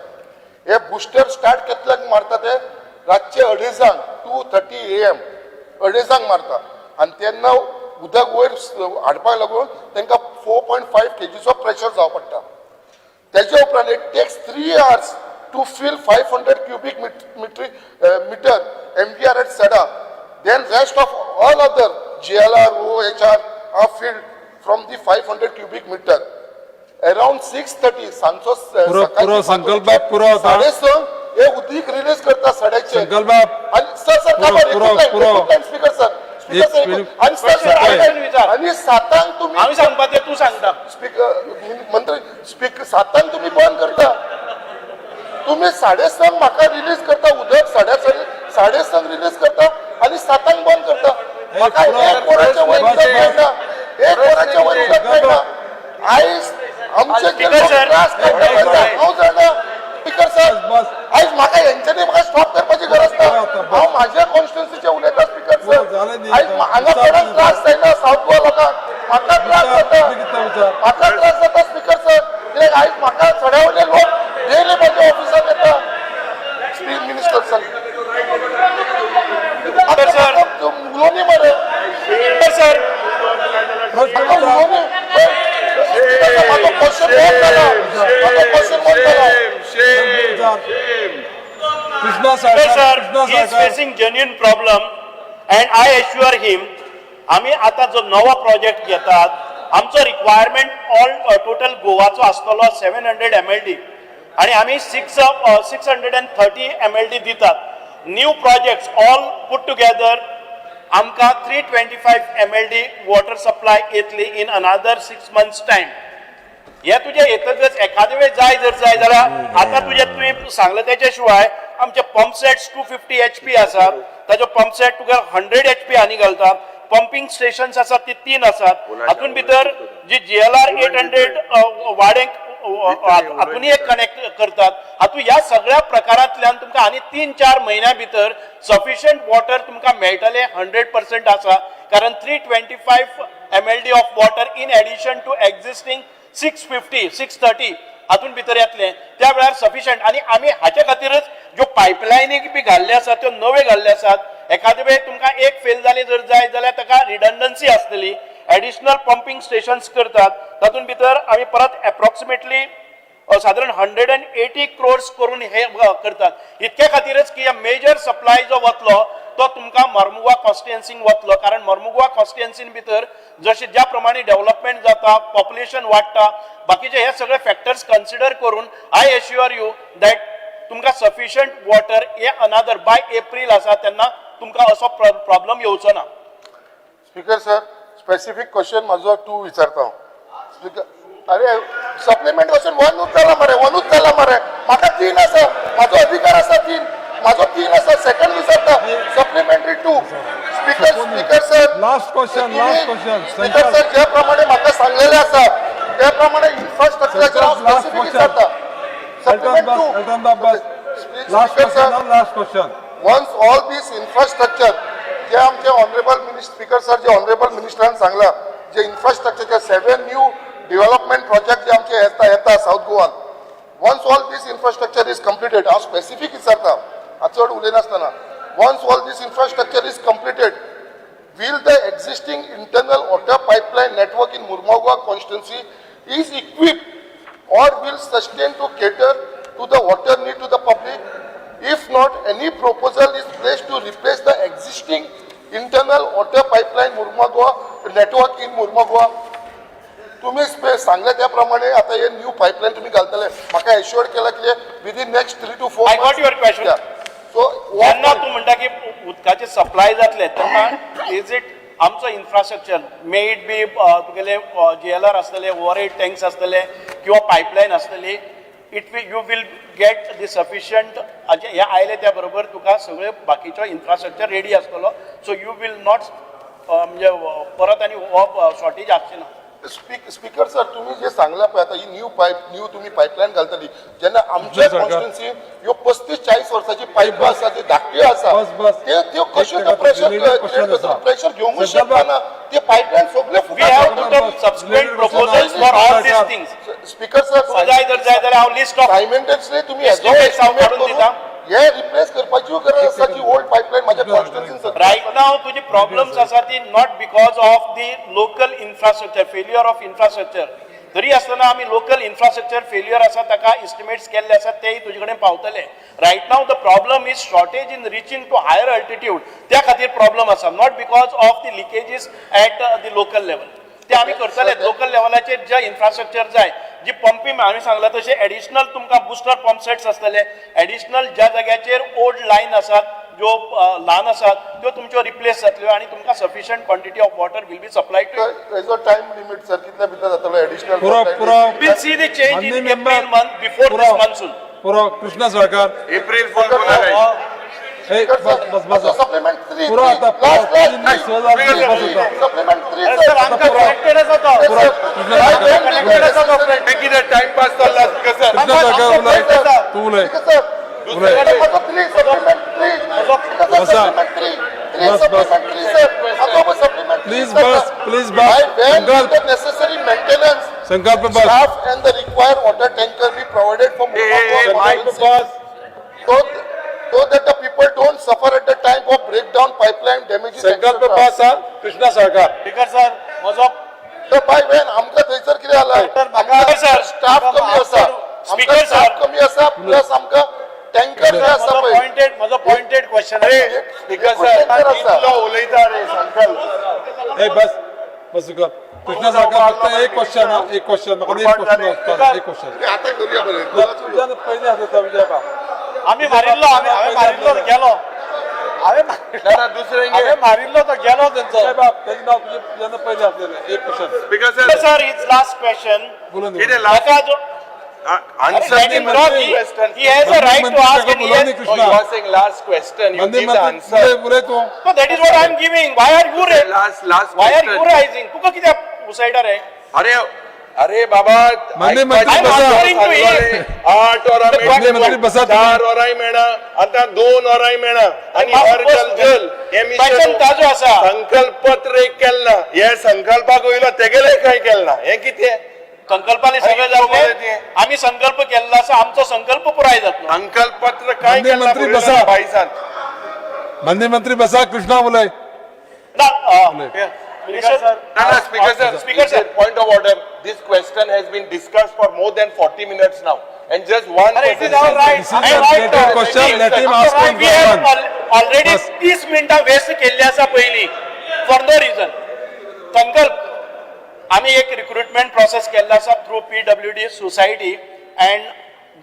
हे बुस्टर स्टार्ट केतल्याक मारता ते रातचे 2:30 2:30 AM 2:30 मारता आणि तेन्ना उदक वयर हाडपाक लागून तांकां 4.5 kgचो प्रेशर जावं पडटा. तेज्या उपरांत it text 3 hours to fill 500 cubic meter MBR at SEDA. Then rest of all other GLR, OHR are filled from the 500 cubic meter. Around 6:30 सांजचो पुरो संकल्प बाप पुरो होता. 6:30 हे उदीक रिलीज करता सड्याचे. संकल्प बाप आणि सर स्पीकर सर आणि 7 तुम्ही आम्ही सांगपा ते तू सांगता. स्पीकर मंत्री स्पीकर 7 तुम्ही बंद करता. तुम्ही 6:30 म्हाका रिलीज करता उदक 6:30 रिलीज करता आणि 7 बंद करता. म्हाका 1 वराच्या वयर उदक मेळटा. 1 वराच्या वयर उदक मेळटा. आयज आमचे जे लोक त्रास करता हांव जाणा स्पीकर सर आयज म्हाका हेंच्यांनी म्हाका स्टॉप करपाची गरज ना. हांव म्हाज्या कॉन्स्टिट्युएन्सीचे उलयता स्पीकर सर. आयज हांगा कोणाक त्रास जायना साऊथ गोवा लोकांक. म्हाका त्रास जाता स्पीकर सर. कित्याक आयज म्हाका सड्यावयले लोक डेली माझ्या ऑफिसात येता. मिनिस्टर सर उलोवनी मरे सर उलोवनी म्हाजो क्वेश्चन बंद जाला. Krishna sir, he is facing genuine problem and I assure him आम्ही आता जो नवा प्रोजेक्ट घेतात आमचो रिक्वायरमेंट ऑल टोटल गोवाचो आसतलो 700 MLD आणि आम्ही 630 MLD दितात. New projects all put together आमकां 325 MLD वॉटर सप्लाय येतली इन अनदर 6 months टाइम. हे तुझे येतच एखादे वेळ जाय जाल्यार आता तुझे तुम्ही सांगले त्याच्या शिवाय आमचे पंप सेट्स 250 HP आसात ताज्यो पंप सेट तुका 100 HP आनी घालतात पंपिंग स्टेशन्स आसात ती 3 आसात हातून भितर जी GLR 800 वाडेंक हातून एक कनेक्ट करतात हातून ह्या सगळ्या प्रकारांतल्यान तुमकां आनी 3-4 म्हयन्या भितर सफिशियंट वॉटर तुमकां मेळटले 100% आसा कारण 325 MLD of water in addition to existing 650 630 हातून भितर येतले त्या वेळार सफिशियंट आणि आमी हाचे खातीरच ज्यो पायपलायनी बी घाल्ले आसात त्यो नवे घाल्ले आसात एखादे वेळ तुमकां एक फेल जाली जर जाय जाल्यार ताका रिडंडन्सी आसतली एडिशनल पंपिंग स्टेशन्स करतात तातून भितर आमी परत एप्रॉक्सिमेटली साधारण 180 crores करून हे करतात इतके खातीरच की मेजर सप्लाय जो वतलो तो तुमकां मर्मुगांव कॉन्स्टिट्युएन्सीन वतलो कारण मर्मुगांव कॉन्स्टिट्युएन्सीन भितर जशें ज्या प्रमाणे डेव्हलपमेंट जाता पॉप्युलेशन वाडटा बाकीचे हे सगळे फॅक्टर्स कन्सिडर करून आय एश्युअर यू दॅट तुमकां सफिशियंट वॉटर हे अनादर बाय एप्रील आसा तेन्ना तुमकां असो प्रॉब्लेम येवचो ना स्पीकर सर स्पेसिफीक क्वेश्चन म्हाजो 2 विचारता स्पीकर अरे सप्लिमेंट क्वेश्चन 1 जाला मरे म्हाका 3 आसा म्हाजो अधिकार आसा 3 म्हाजो 3 आसा सेकंड विचारता supplementary 2 speaker sir last question speaker sir ज्या प्रमाणे म्हाका सांगलेले आसा त्या प्रमाणे इन्फ्रास्ट्रक्चराचेर हांव स्पेसिफीक विचारता supplement 2 last question once all this infrastructure जे आमचे ऑनरेबल मिनिस्टर स्पीकर सर जे ऑनरेबल मिनिस्टरान सांगला जे इन्फ्रास्ट्रक्चरचे 7 न्यू डेव्हलपमेंट प्रोजेक्ट जे आमचे येता साऊथ गोवान once all this infrastructure is completed हांव स्पेसिफीक विचारता हांव चड उलयनासतना once all this infrastructure is completed will the existing internal water pipeline network in Murmugao constituency is equipped or will sustain to cater to the water need to the public. If not, any proposal is placed to replace the existing internal water pipeline Murmugao network in Murmugao. तुम्ही सांगले त्याप्रमाणे आता हे new pipeline तुम्ही घालतले म्हाका assured केला की within next 3 to 4 I got your question. So जेन्ना तूं म्हणटा की उदकाचे सप्लाय जातले तेन्ना इज इट आमचो इन्फ्रास्ट्रक्चर मे इट बी तुगेले GLR आसतले ओवरहेड टँक्स आसतले किंवा पायपलायन आसतली you will get the sufficient हे आयले त्या बरोबर तुका सगळे बाकीचो इन्फ्रास्ट्रक्चर रेडी आसतलो सो यू विल नॉट म्हणजे परत आनी हो शॉर्टेज आसची ना स्पीकर सर तुम्ही जे सांगला पळय आता ही न्यू तुम्ही पाइपलाइन घालतली जेन्ना आमच्या कॉन्स्टिट्युएन्सी ह्यो 35-40 वर्साची पायप आसा ती धाकट्यो आसा त्यो कश्यो प्रेशर घेवंकूच शकना ते पाइपलाइन सगळे we have to the subsequent proposals for all these things speaker sir जाय जाल्यार हांव लिस्ट ऑफ सायमल्टेनियसली तुम्ही estimates हांव काडून दिता हे रिप्लेस करपाची गरज आसा जी ओल्ड पाइपलाइन माझ्या कॉन्स्टिट्युएन्सीन right now तुझी प्रॉब्लेम्स आसा ती not because of the local infrastructure failure of infrastructure तरी आसतना आमी लोकल इन्फ्रास्ट्रक्चर फेल्युअर आसा ताका इस्टिमेट्स केल्ले आसात तेय तुजे कडेन पावतले right now the problem is shortage in reaching to higher altitude त्या खातीर प्रॉब्लम आसा not because of the leakages at the local level ते आमी करतले लोकल लेवलाचेर जे इन्फ्रास्ट्रक्चर जाय जी पंपिंग हांवें सांगला तशें एडिशनल तुमकां बुस्टर पंप सेट्स आसतले एडिशनल ज्या जाग्याचेर ओल्ड लायन आसात ज्यो ल्हान आसात त्यो तुमच्यो रिप्लेस जातल्यो आनी तुमकां sufficient quantity of water will be supply to तेजो टाइम लिमिट सर कितल्या भितर जातलो एडिशनल पुरो will see the change in April month before this monsoon पुरो कृष्णा सरकार एप्रिल फूल बस सप्लिमेंट 3 पुरो आता सप्लिमेंट 3 सर आमकां कनेक्टेड आसा तो कनेक्टेड आसा तो कितें टाइमपास चल्ला कृष्णा सरकार तू उलय प्लीज बस necessary maintenance संकल्प बस staff and the required water tanker be provided for so that the people don't suffer at the time of breakdown pipeline damages संकल्प बस कृष्णा सरकार स्पीकर सर म्हजो तर बाय वेन आमकां थंयसर कितें म्हाका जाला स्टाफ कमी आसा स्पीकर सर कमी आसा प्लस आमकां टँकर जे आसा पळय म्हजो पॉइंटेड क्वेश्चन स्पीकर सर इतलो उलयता रे संकल्प ए बस कर कृष्णा सरकार फक्त एक क्वेश्चन म्हाका एक क्वेश्चन आता करूया बरें तुझ्यान पयलीं आसा विजय बा आमी मारिल्लो हांवें मारिल्लो गेलो दुसरे मारिल्लो तो गेलो तेंचो विजय बा तेजें नांव तुजें पयलीं आसलेलें एक question speaker sir sir it's last question बोलून कितें म्हाका जो answer Let the him talk. Mandi's question. He has a right to ask and he has... No, you are saying last question. You give the answer. बोले तो No, that is what I am giving. Why are you Last Why are question. you rising? तुका कित्याक उसायडर आहे? अरे बाबा माननीय मंत्री I'm बसा. answering to him. 8 वरां माननीय मंत्री बसा तुम्ही. 4 वरांय मेळना आता 2 वरांय मेळना आणि हर जल हे Question मिशन ताजो आसा. संकल्प पत्र एक केलना हे संकल्पाक वयलो तेगेले काय केलना हे कितें संकल्पाने सगळे जातले. आम्ही संकल्प केलेला असा आमचा संकल्प पुराय जातलो. संकल्प पत्र काय माननीय केलना मंत्री बसा. भाईसान माननीय मंत्री बसा. कृष्णा बोले. Minister sir. No, Speaker sir. Speaker sir. Point of order. This question has been discussed for more than 40 minutes now. And just one It is question. our right. This is I a right. related question. Let him ask one We have question. already Bas. 30 मिनिटां waste केल्ली आसा पयली for no reason. संकल्प आम्ही एक recruitment process केल्लो आसा through PWD society and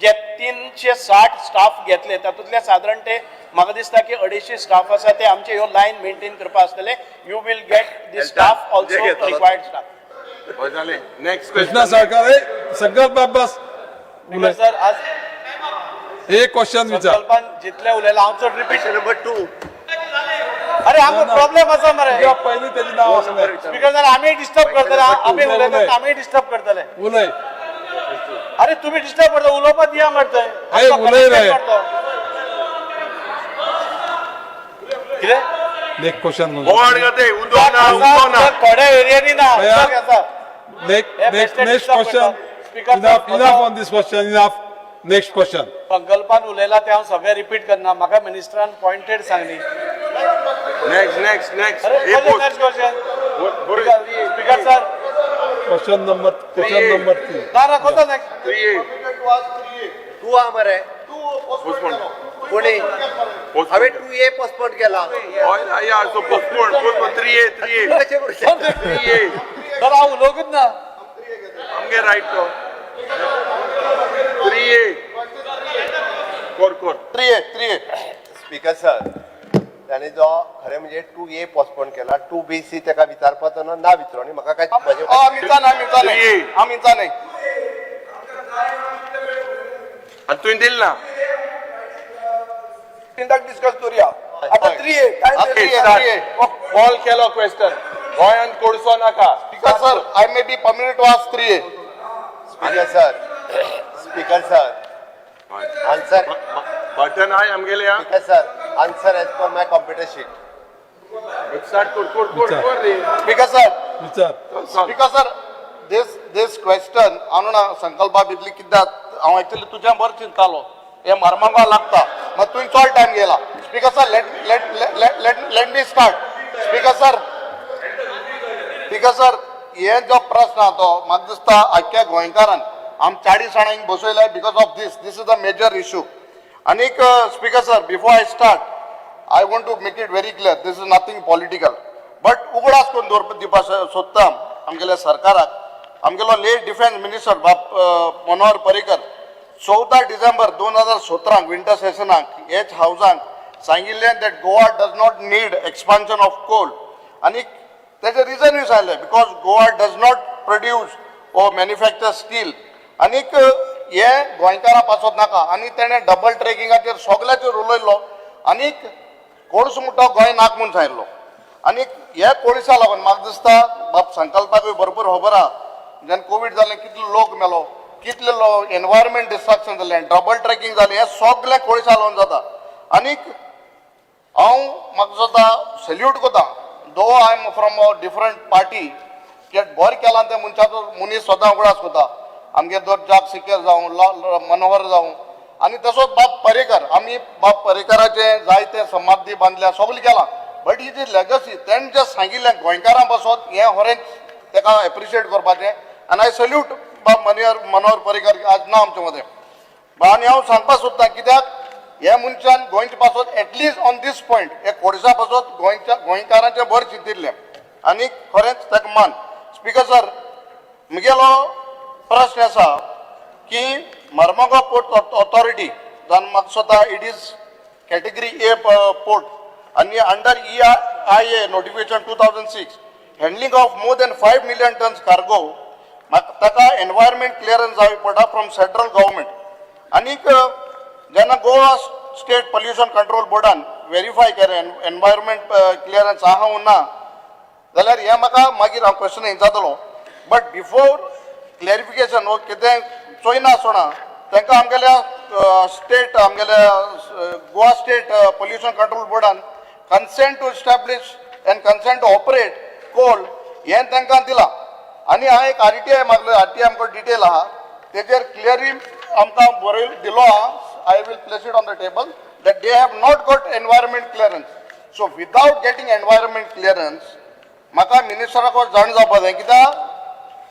जे 360 staff घेतले तातूंतले साधारण ते म्हाका दिसता की 250 स्टाफ आसा ते आमचे ह्यो लायन मेंटेन करपा आसतले. You will get the staff also required staff. Next Krishna question. सरकार संकल्प अब्बास बोले. सर आज एक क्वेश्चन विचार. संकल्पान जितले उलयला हांव चड रिपीट नंबर 2 अरे आमकां प्रॉब्लेम आसा मरे. किंवा पहिले त्याचे नाव असलं. स्पीकर सर आम्ही डिस्टर्ब करतले आम्ही उलयता आम्ही डिस्टर्ब करतले. बोले. अरे तुम्ही डिस्टर्ब करता उलोवपाक दिया मरतय. अरे उलय रे. कितें नेक्स्ट क्वेश्चन बोर्ड गते उदोना. थोड्या एरियांनी ना भैया. उदक आसा. नेक्स्ट बेश्टे disturb question. Speaker enough sir, enough on this question. Enough. Next question. संकल्पान उलयला ते हांव सगळे रिपीट करना. म्हाका मिनिस्टरान पॉइंटेड सांगली. Next. अरे हे post. Next question. Speaker sir question number 3. ना कोणता नेक्स्ट. 2 हा मरे Postpone. कोणी Postpone. हांवें 2A पोस्टपोन केला. Yeah, so postpone. 3A. कशें करून? 3A. तर हांव उलोवंकच ना. आमगे राईट तो 3A. Core 3A. Speaker sir त्याने जो खरें म्हणजे 2A पोस्टपोन केला. 2BC ताका विचारपाचो ना विचारो आनी म्हाका काय म्हजे आम्ही नाही. आणि तुवें दिल ना. इंदाक डिस्कस करूया. आता 3A. कॉल केलो क्वेश्चन गोंयान कोडसो नाका. Speaker sir, I may be permitted to ask 3A. Speaker sir answer बटन आय आमगेले हा. Speaker sir answer as per my computer sheet. Start कोर रे. Speaker sir, विचार. Speaker sir, this question हांव ना संकल्पा भितली कित्याक हांव एक्चुअली तुज्या बरें चिंतालो हे मर्मांगा लागता मात तुवें चड टायम गेला. Speaker sir let me start. Speaker sir हे जो प्रश्न आहा तो म्हाका दिसता आख्या गोंयकारान आम 40 जाणांक बसयलाय because of this is the major issue. आनीक speaker sir before I start I want to make it very clear, this is nothing political. But उगडास करून दिवपाक सोदता आमगेल्या सरकाराक. आमगेलो late defence minister Manohar Parrikar 14 December 2017 winter सेशनाक हेच हावजांक सांगिल्लें that Goa does not need expansion of coal. आनी तेजें रिजनूय सांगलें because Goa does not produce or manufacture steel. आनीक हे गोंयकारां पासत नाका. आनी तेणें डबल ट्रॅकिंगाचेर सगळ्याचेर उलयलो. आनीक कोळस म्हणटा गोंय नाक म्हूण सांगलो. आनी हे कोळसा लागून म्हाका दिसता बाप संकल्पाकूय भरपूर खबर आहा. जेन्ना कोवीड जालें कितलो लोक मेलो, कितले एनवायरमेंट डिस्ट्रक्शन जालें, डबल ट्रॅकिंग जालें, हें सगळें कोळसा लागून जाता. आनीक हांव म्हाका सुद्दां सॅल्यूट कोता though I am from a different party की बरें केलां तें मनशाचो मनीस सदां उगडास कोता. आमगे दोरजाक सिकर जावं मनोहर जावं आनी तसोच बाब पर्रीकर आमी बाब पर्रीकराचे जायते समाधी बांदल्या सगळें केलां. बट ही जी लेगसी तेणें जें सांगिल्लें गोंयकारां बसत हें खरेंच ताका एप्रिशिएट करपाचें. आनी आय सल्यूट बाब मनोहर पर्रीकर आज ना आमचे मदें. आनी हांव सांगपाक सोदतां कित्याक हे मनशान गोंयचे पासत एटलिस्ट ऑन दीस पॉयंट हे कोडसा पासत गोंयकारांचें बरें चिंतिल्लें आनी खरेंच ताका मान. स्पीकर सर म्हगेलो प्रश्न आसा की मर्मागांव पोर्ट ऑथॉरिटी जावन म्हाका स्वता it is category A port आनी under EIA notification 2006 handling of more than 5 million tons cargo ताका एनवायरमेंट क्लियरन्स जावची पडटा फ्रॉम सेंट्रल गव्हर्मेंट आनीक जेन्ना गोवा स्टेट पोल्युशन कंट्रोल बोर्डान व्हेरीफाय केलें एनवायरमेंट क्लियरन्स आहा ना जाल्यार हें म्हाका मागीर हांव क्वेश्चन विचारतलो बट बिफोर क्लॅरिफिकेशन वो कितें चोयना आसतना तांकां आमगेल्या स्टेट आमगेल्या गोवा स्टेट पोल्युशन कंट्रोल बोर्डान consent to establish end consent to operate Coal हें तांकां दिलां आनी हांवें एक आरटीआय मागलो आरटीआय आमकां डिटेल आहा तेजेर क्लियरली आमकां बरय दिलो आहा I will place it on the table that they have not got environment clearance. So without getting environment clearance, म्हाका मिनिस्टराक जाण जावपाक जाय कित्याक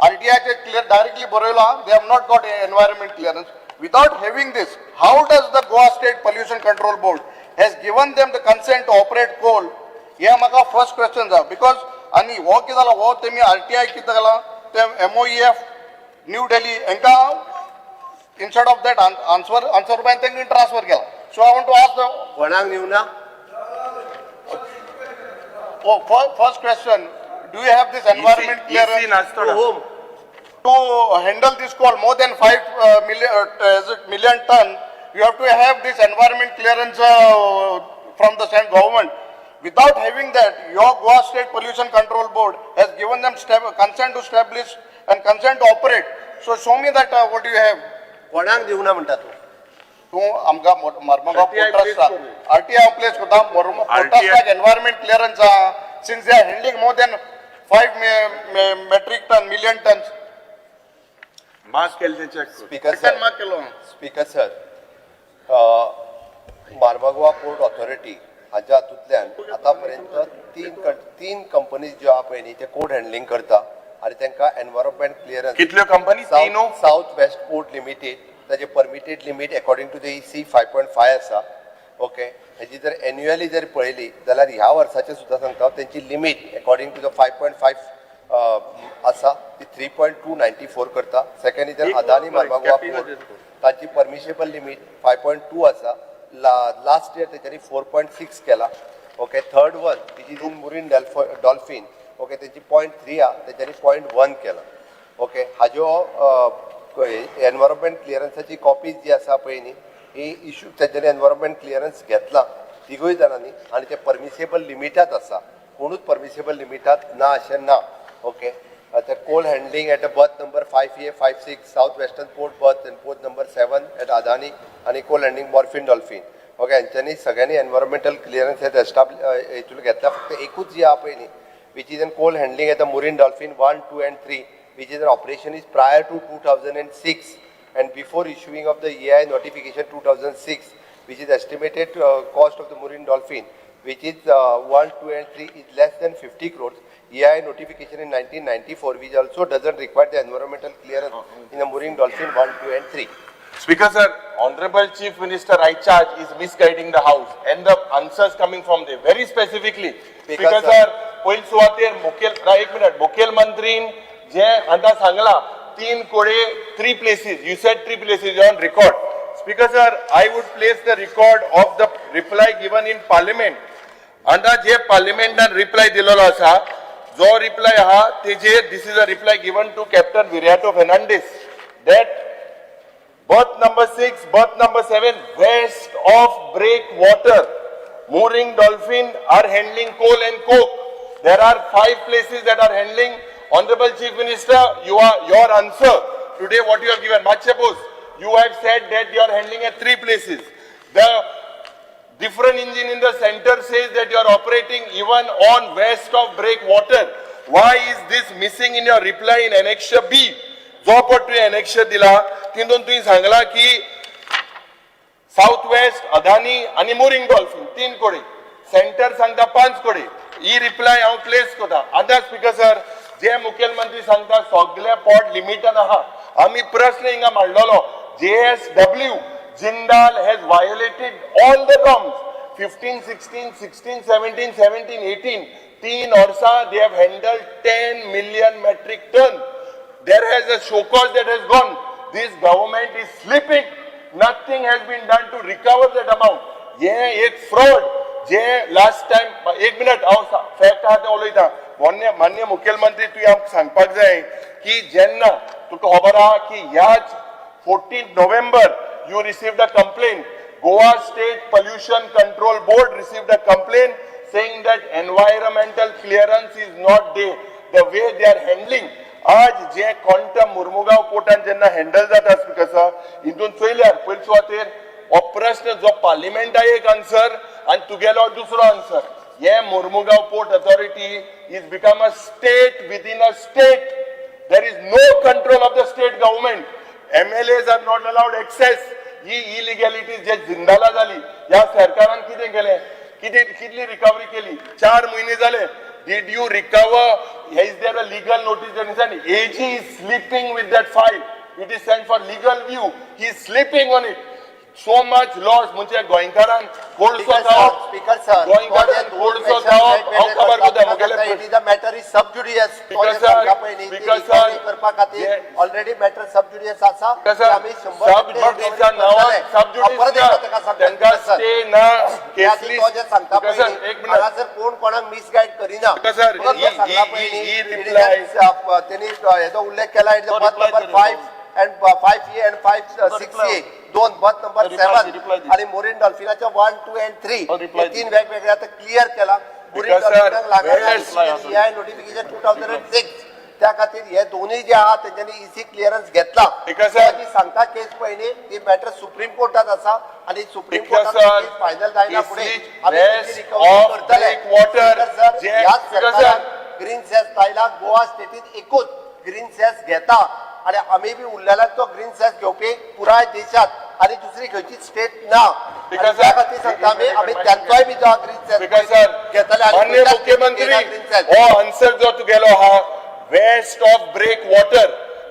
आरटीआयचे क्लियर डायरेक्टली बरयला they have not got environment clearance. Without having this, how does the Goa State Pollution Control Board has given them the consent to operate coal? हे म्हाका first question जाय because आनी हो कितें जाला हो तेमी आरटीआय कितें केला ते MOEF न्यू दिल्ली हांकां instead of that answer by taking transfer kela. So I want to ask the कोणाक निवना first question, do you have this environment clearance to whom? to handle this coal more than 5 million ton? You have to have this environment clearance from the state government. Without having that, your Goa State Pollution Control Board has given them consent to establish and consent to operate. So show me that what do you have. कोणाक दिवना म्हणटा तूं तूं आमकां मर्मगांव पोर्टाक RTI place करता पोर्टाक environment clearance आहा since they are handling more than 5 metric ton million tons mark केले check speaker sir mark केलो speaker sir Marmagoa port authority हाच्या हातूंतल्यान आतां पर्यंत तीन कंपनीज ज्यो आहा पळय न्ही ते कोड हँडलिंग करता आणि तांकां एनवायरमेंट क्लियरन्स कितल्यो कंपनी तीनू साउथ वेस्ट पोर्ट लिमिटेड ताजे permitted limit according to the EC 5.5 आसा ओके हेजी जर एन्युअली जर पळयली जाल्यार ह्या वर्साचे सुद्दां सांगता हांव तेंची लिमीट अकॉर्डिंग टू द 5.5 आसा ती 3.294 करता सेकंड जर अदानी मार्मागोवा पोर्ट ताची परमिशेबल लिमीट 5.2 आसा लास्ट इयर तेच्यानी 4.6 केला okay third one which is in मुरीन dolphin okay तेची 0.3 आहा तेच्यानी 0.1 केला ओके हाज्यो एनवायरमेंट क्लियरन्साची कॉपीज जी आसा पळय न्ही ही इश्यू तेच्यानी एनवायरमेंट क्लियरन्स घेतला तिगूय जाणांनी आनी ते परमिसेबल लिमिटात आसा कोणूच परमिसेबल लिमिटात ना अशें ना okay the coal handling at berth number 5A, 5-6, southwestern port berth and port number 7 at Adani and coal handling Morphine Dolphin. Okay, यांच्यानी सगळ्यांनी environmental clearance हे establish घेतला फक्त एकूच जी आहे न्ही which is in coal handling at the Marine Dolphin 1, 2 and 3 which is an operation is prior to 2006 and before issuing of the EI notification 2006 which is estimated cost of the Marine Dolphin which is 1, 2 and 3 is less than 50 crores. EI notification in 1994 which also doesn't require the environmental clearance in the Marine Dolphin 1, 2 and 3. Speaker sir, Honorable Chief Minister I charge is misguiding the House and the answers coming from there very specifically. Speaker sir, पहिले सुवातेर मुखेल मंत्रीन जे आतां सांगला 3 कोडे 3 places. You said 3 places on record. Speaker sir, I would place the record of the reply given in Parliament. आतां जे पार्लिमेंटान reply दिलेलो आसा जो रिप्लाय आहा तेजेर this is a reply given to Captain Viriato Fernandez that berth number 6, berth number 7 west of breakwater mooring Dolphin are handling coal and coke. There are 5 places that are handling. Honorable Chief Minister, your answer today what you have given. Suppose you have said that you are handling at 3 places. The different engine in the center says that you are operating even on west of breakwater. Why is this missing in your reply in annexure B? जो पट तुवें annexure दिला तितून तुवें सांगला की south west Adani आनी mooring dolphin 3 कोडे सेंटर सांगता 5 कोडे ही रिप्लाय हांव प्लेस करता. आतां स्पीकर सर जे मुखेलमंत्री सांगता सगळे पोर्ट लिमिटान आहा आमी प्रश्न हिंगा मांडलोलो JSW Jindal has violated all the norms. 15, 16, 16, 17, 17, 18. 3 Orsa, they have handled 10 million metric ton. There has a show cause that has gone. This government is sleeping. Nothing has been done to recover that amount. ये एक fraud. जे last time 1 minute हांव fact आहा तें उलयतां. मान्य मुखेलमंत्री तुवें आमकां सांगपाक जाय की जेन्ना तुका खबर आहा की ह्याच 14 November you received a complaint. Goa State Pollution Control Board received a complaint saying that environmental clearance is not there. The way they are handling. आज जे quantum मुर्मुगांव पोर्टान जेन्ना हँडल जाता स्पीकर सर हितून चोयल्यार पयली सुवातेर हो प्रश्न जो पार्लिमेंटा एक आन्सर आनी तुगेलो दुसरो आन्सर. हे Mormugao port authority is become a state within a state. There is no control of the state government. MLAs are not allowed access. ही इलिगॅलिटीज जे जिंदाला झाली या सरकारान कितें केलें कितली रिकवरी केली 4 महिने झाले. Did you recover? Is there a legal notice that is sent? AG is sleeping with that file. It is sent for legal view. He is sleeping on it. So much loss. म्हणजे गोंयकारान कोळसो जावप speaker sir गोंयकारान कोळसो जावप हांव खबर करता मुगेले it is a matter is sub judicious Speaker sir, करपा खातीर ऑलरेडी मॅटर सब जुडिशियस आसा कसं आमी 100% सबजुडिसच्या नावान सबजुडिस त्यांका स्टे ना केसली सांगता कसं पयलीं एक हांगासर कोण कोणाक मिसगायड करिना कसं ही रिप्लाय त्यांनी हेचो उल्लेख केला it is both number 5 and 5A and 5-6A दोन बथ नंबर 7 आणि मोरीन डॉल्फिनाच्या 1, 2 and 3 हे तीन वेगवेगळे आता क्लियर केला. मोरीन डॉल्फिनाक लागला नोटिफिकेशन 2006 त्या खातीर हे दोन्ही जे आहात त्यांच्यानी इसी क्लिअरन्स घेतला. जी सांगता केस पयली ती मॅटर सुप्रीम कोर्टात आसा आणि सुप्रीम कोर्टात फायनल जायना फुडें आमी रिकवरी करतले. ह्याच सरकारान ग्रीन सेस लायला. गोवा स्टेटीत एकूच ग्रीन सेस घेता आणि आम्ही बी उरलेला तो ग्रीन सेस घेवपी पुराय देशात आणि दुसरी खंयची स्टेट ना. त्या खातीर सांगता आमी त्यांचोय बी जो ग्रीन सेस घेतले माननीय मुख्यमंत्री हो आन्सर जो तुगेलो हा west of break water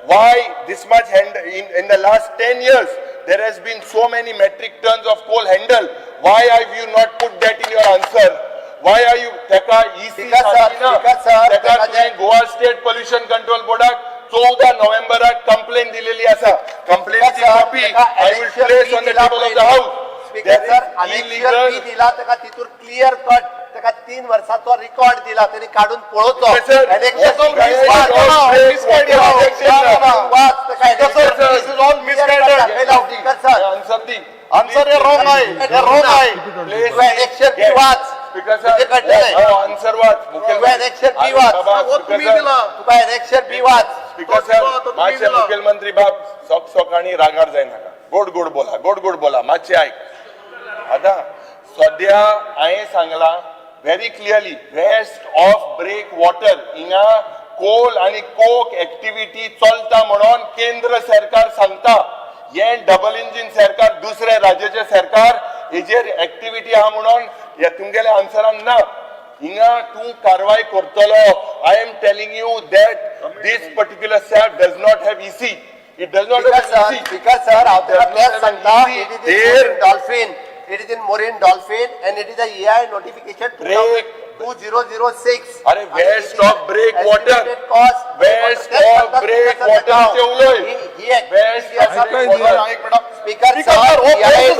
why this much in the last 10 years there has been so many metric tons of coal handled. Why have you not put that in your answer? Why are you taka EC taka Goa State Pollution Control Board 14 नोव्हेंबराक complaint दिलेली आसा. कंप्लेंटची copy I will place on the table of the house. Speaker sir अनेक दिला तेका तितूर clear cut तेका 3 वर्षाचो record दिला त्यांनी काढून पळोवचो. आन्सर हे रॉंग आहे. हे रॉंग आहे. आन्सर वाच मातशे मुखेलमंत्री बाब सोकाणी रागार जाय नाका. गोड गोड बोला मातशे आयक. आता सध्या हांवें सांगला very clearly west of break water हिंगा कोल आणि कोक एक्टिविटी चलता म्हणून केंद्र सरकार सांगता. हे डबल इंजिन सरकार दुसरे राज्याचे सरकार हेजेर एक्टिविटी आहा म्हणून हे तुमगेल्या आन्सरान ना. हिंगा तू कारवाई करतलो. I am telling you that this particular SAP does not have EC. It does not have EC. Speaker sir, out there सांगता it is in dolphin. It is in marine dolphin and it is a EI notification 2006. अरे west of break water west of break water चे उलोय waste speaker sir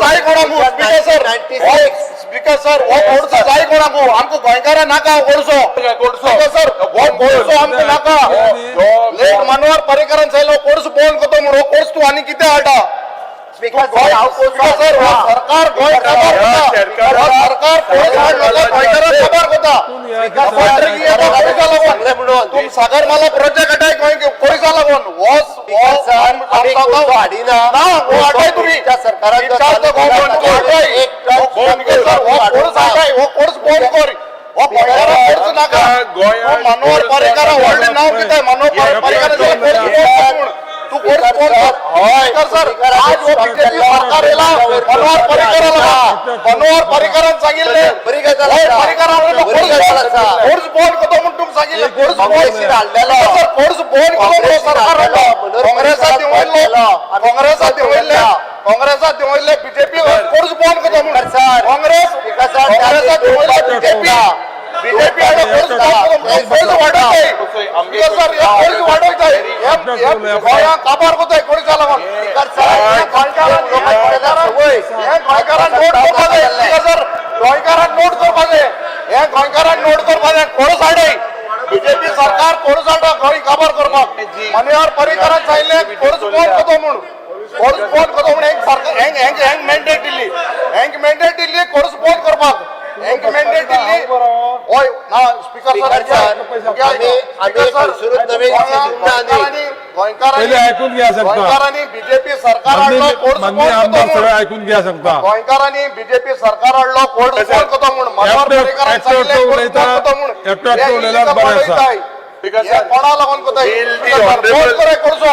जाय कोणाकू speaker sir वो कोर्सो जाय कोणाकू आमको गोंयकारा नाका कोर्सो sir वो कोर्सो आमको नाका लेट मनोहर पर्रीकरान सांगलो कोर्स बंद करतो म्हणून कोर्स तू आनी कितें हाडटा. स्पीकर सर सरकार गोंय काबार करता. सरकार गोंयकारा काबार करता. तुम सागरमाला प्रोजेक्ट हाडाय कोयसा लागून हाडिना हाडाय तुम्ही मनोहर पर्रीकर व्हडलें नांव कितें मनोहर पर्रीकर तू कोर्स सर आज वो बीजेपी सरकार येला मनोहर पर्रीकरान सांगिल्ले कोर्स बंद करतो म्हणून तुमकां सांगिल्ले कोर्स बंद हाडलेलो सर कोर्स बंद करून सरकार हाडलो. काँग्रेसात देवयल्ले बीजेपी कोर्स बंद करतो म्हणून काँग्रेसात देवयल्ले बीजेपी कोर्स वाडोवताय सर कोर्स वाडोवताय गोंया काबार कोताय कोर्सा लागून गोंयकारान नोट करपाचे कोर्स हाडय बीजेपी सरकार कोर्स हाडटा गोंय काबार करपाक. मनोहर पर्रीकरान सांगिल्लें कोर्स बंद करतो म्हणून कोर्स बंद करतो म्हणून एक सारकें हँग मॅन्डेट दिल्ली कोर्स बंद करपाक हँग मॅन्डेट दिल्ली हय ना स्पीकर सर पहिले ऐकून घ्या सांगता गोंयकारांनी बीजेपी सरकार हाडलो कोर्स माननीय बंद आमदार करतो सगळे ऐकून घ्या सांगता गोंयकारांनी बीजेपी सरकार हाडलो कोर्स बंद करतो म्हणून मनोहर पर्रीकरान सांगिल्लें कोर्स बंद करतो म्हणून एकटो उलयल्यार बरें आसा Because हे कोणा लागून कोताय Will the बंद honorable- करे कोर्सो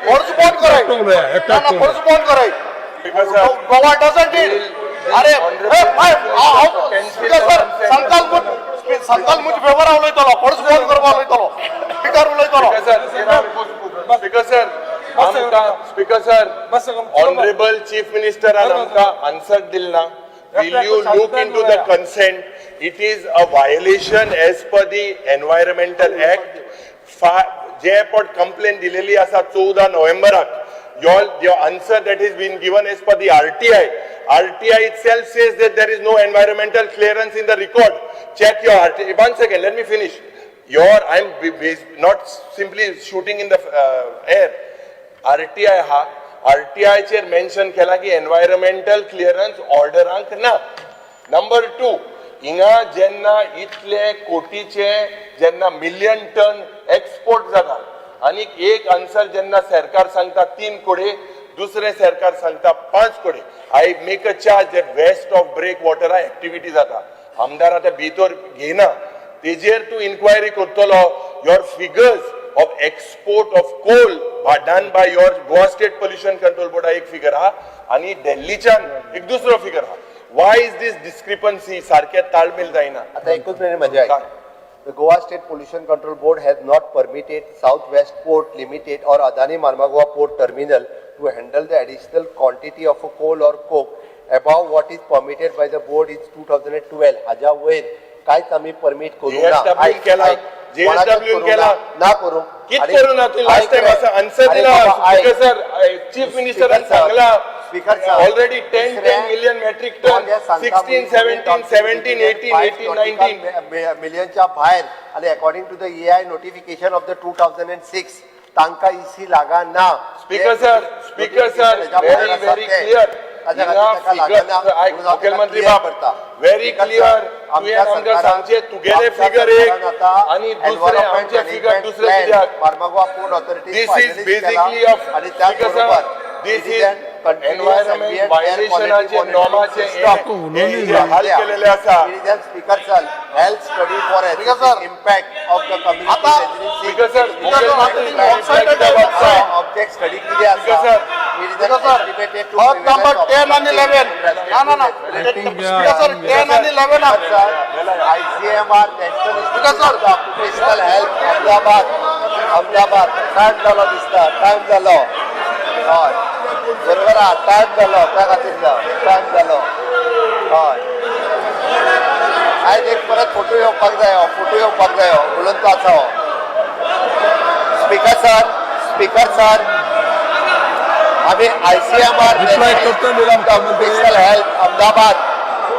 कोर्स बंद करे एकटो उलया, एकटो ना, ना, उलया. कोर्स बंद करे Because गोवा डजंट इट अरे संकल्प मुझ फेवर उलयतलो कोर्स बंद करपा उलयतलो स्पीकर उलयतलो Speaker sir, Honorable Chief Minister and आमका answer दिल ना. Will you look into the consent? It is a violation as per the Environmental Act. जे पण complaint दिलेली आसा 14 नोव्हेंबराक. Your answer that has been given as per the RTI. RTI itself says that there is no environmental clearance in the record. Check your RTI. One second, let me finish. I'm not simply shooting in the air. RTI हा RTI chair mention केला की environmental clearance ऑर्डरांक ना. Number 2 हिंगा जेन्ना इतले कोटीचे जेन्ना million ton export जाता आणि एक आन्सर जेन्ना सरकार सांगता 3 कोटी दुसरे सरकार सांगता 5 कोटी. I make a charge that west of break water activity जाता. आमदार आता भितर घेना तेजेर तू इन्क्वायरी करतलो. Your figures of export of coal done by your Goa State Pollution Control Board एक figure हा आणि दिल्लीच्यान एक दुसरो figure हा. Why is this discrepancy? सारखे ताळमेळ जायना. आता एकूच मिनिट म्हणजे The Goa State Pollution Control Board has not permitted Southwest Port Limited or Adani Marmagua Port Terminal to handle the additional quantity of a coal or coke above what is permitted by the board in 2012. हाज्या वयर कांयच आमी permit करूं ना. JSW केला. JSW केला ना करूं. कित करू ना तू लास्ट टाइम असा आन्सर दिला स्पीकर सर चीफ मिनिस्टरान सांगला ऑलरेडी 10 मिलियन मेट्रिक टन 16 17 17 18 18 19 मिलियनच्या भायर आणि according to the EI notification of the 2006 तांका EC लागा ना. Speaker sir very clear. मुख्यमंत्री बाब व्हेरी क्लिअर तुवें आमकां सांगचे तुगेले फिगर एक आणि दुसरे आमचे फिगर दुसरे कित्याक Mormugao port authority this is basically of speaker sir this is environment वायलेशनाचे नॉर्माचे हाल केलेले आसा. स्पीकर सर health study for impact of the community speaker sir object study किती आसा नंबर 10 आणि 11 ना स्पीकर सर 10 आणि 11 ICMR national occupational health Ahmedabad time जालो दिसता टायम जालो हय बरोबर आहा टायम जालो त्या खातीर टायम जालो हय आयज एक परत फोटो येवपाक जायो उलयन तो आसा स्पीकर सर आम्ही ICMR ऑक्युपेशनल हेल्थ अहमदाबाद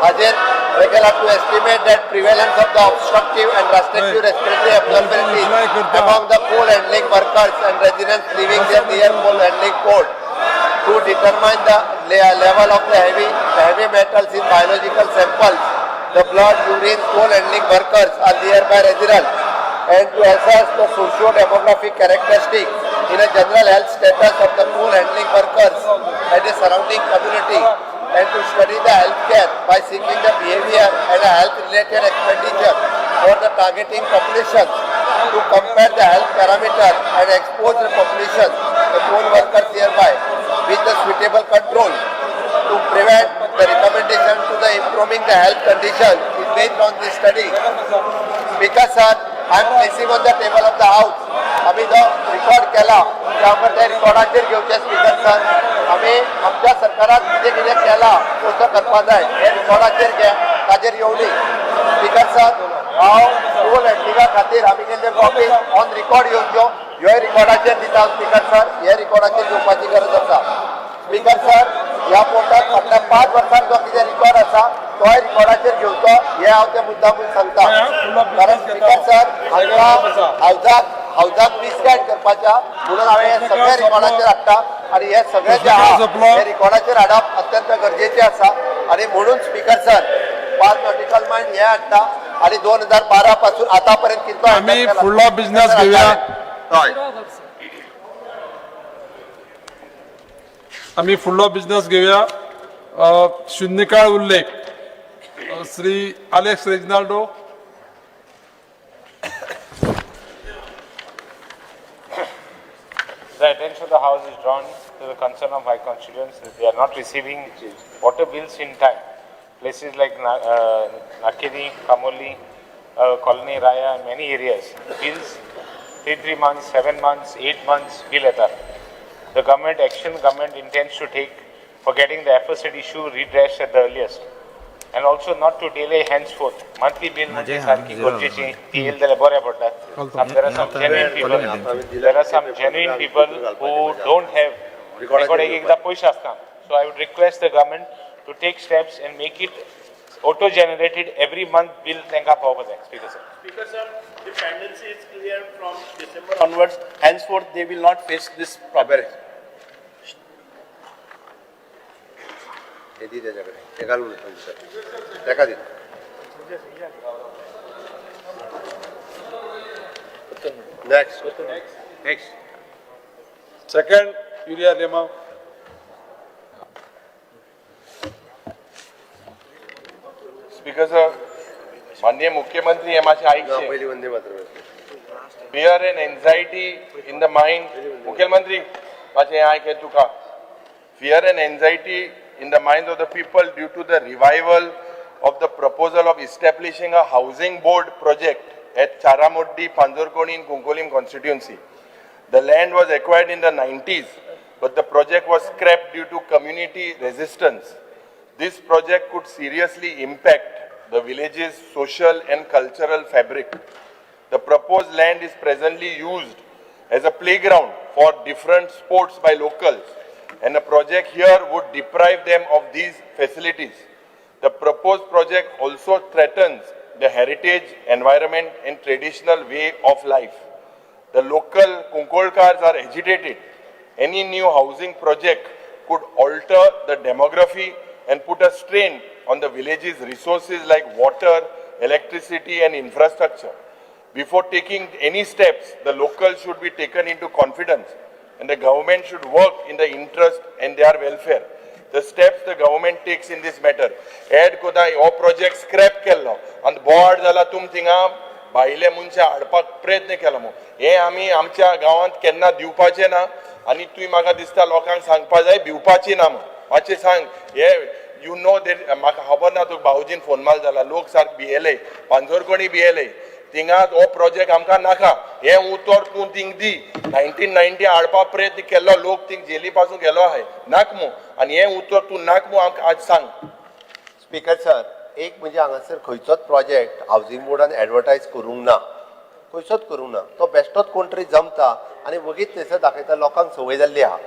हाजेर regular to estimate that prevalence of the obstructive and restrictive respiratory abnormalities among the coal handling workers and residents living near coal handling port to determine the level of the heavy metals in biological samples, the blood, urine, coal handling workers are nearby residents, and to assess the socio-demographic characteristics in a general health status of the coal handling workers and the surrounding community, and to study the healthcare by seeking the behavior and health-related expenditure for the targeting populations, to compare the health parameter and expose the populations, the coal workers nearby, with the suitable control, to prevent the recommendation to the improving the health condition is based on this study. Speaker sir, I am placing on the table of the house. आम्ही जो record केला त्या रिकॉर्डाचेर घेवचे speaker sir आम्ही आमच्या सरकारान कितें कितें केला तसो करपा जाय हे रिकॉर्डाचेर घे ताजेर येवली स्पीकर सर हांव कोल हँडलिंगा खातीर आमी केल्ले कॉपी ऑन रिकॉर्ड घेवच्यो ह्योय रिकॉर्डाचेर दिता स्पीकर सर हे रिकॉर्डाचेर घेवपाची गरज आसा स्पीकर सर ह्या पोर्टाक फाटल्या 5 वर्सांत जो कितें रिकॉर्ड आसा तोय रिकॉर्डाचेर घेवचो हे हांव त्या मुद्दामून सांगता कारण स्पीकर सर हावजाक मिसगायड करता सांगपाच्या म्हणून हांवें हे सगळे रिकॉर्डाचेर हाडटा आणि हे सगळे जे आहा हे रिकॉर्डाचेर हाडप अत्यंत गरजेचे आसा आणि म्हणून स्पीकर सर 5 नॉटिकल माइंड हे हाडटा आणि 2012 पासून आतापर्यंत कितलो आम्ही फुडलो बिझनेस घेऊया. हय आम्ही फुडलो बिझनेस घेऊया. शून्यकाळ उल्लेख Shri Alex Reginaldo. The attention of the House is drawn to the concern of my constituents that they are not receiving water bills in time. Places like Nakiri, Kamoli, Colony Raya, and many areas, bills 3 months, 7 months, 8 months, bill at all. The government intends to take for getting the aforesaid issue redressed at the earliest. And also not to delay henceforth. Monthly bill म्हणजे सारखी गरजेची ती येईल जाल्यार बरें पडटा. There are some genuine people who don't have तांकडे एकदा पयशे आसना. So I would request the government to take steps and make it auto-generated every month bill तांकां पावपाक जाय. Speaker sir. Speaker sir, the pendency is clear from December onwards. Henceforth, they will not face this problem. हे दी त्याच्याकडे हे घालून त्याका दी next second urea lemma. Speaker sir, माननीय मुख्यमंत्री हे मातशें आयकचें. पहिली Vande Mataram Fear and anxiety in the mind. मुख्यमंत्री मातशें हें आयक तुका. Fear and anxiety in the minds of the people due to the revival of the proposal of establishing a housing board project at Charamoddi, Panjorkoni in Kunkolim constituency. The land was acquired in the 90s, but the project was scrapped due to community resistance. This project could seriously impact the village's social and cultural fabric. The proposed land is presently used as a playground for different sports by locals, and a project here would deprive them of these facilities. The proposed project also threatens the heritage, environment and traditional way of life. The local Kunkolkars are agitated. Any new housing project could alter the demography and put a strain on the village's resources like water, electricity and infrastructure. Before taking any steps, the locals should be taken into confidence and the government should work in the interest and their welfare. The steps the government takes in this matter. Add koda हो project scrap केल्लो and board जाला तुम थिंगा भायले मनशा हाडपाक प्रयत्न केलो मो. हे आमी आमच्या गांवांत केन्ना दिवपाचे ना आनी तुवें म्हाका दिसता लोकांक सांगपा जाय भिवपाची ना म्हण. मातशें सांग हे यू नो देट म्हाका खबर ना तुका भाऊजीन फोन मार जाला लोक सारक भियेले पांजोरकोणी भियेले थिंगा हो प्रोजेक्ट आमकां नाका हे उतर तूं थिंग दी 1990 हाडपा प्रयत्न केल्लो लोक थिंग जेली पासून गेलो आहाय नाक मो आनी हे उतर तूं नाक मो आमकां आज सांग. स्पीकर सर एक म्हणजे हांगासर खंयचोच प्रोजेक्ट हावजींग बोर्डान एडवर्टायज करूंक ना खंयचोच करूंक ना तो बेश्टोच कोण तरी जमता आनी वगीच थंयसर दाखयता लोकांक संवय जाल्ली आहा.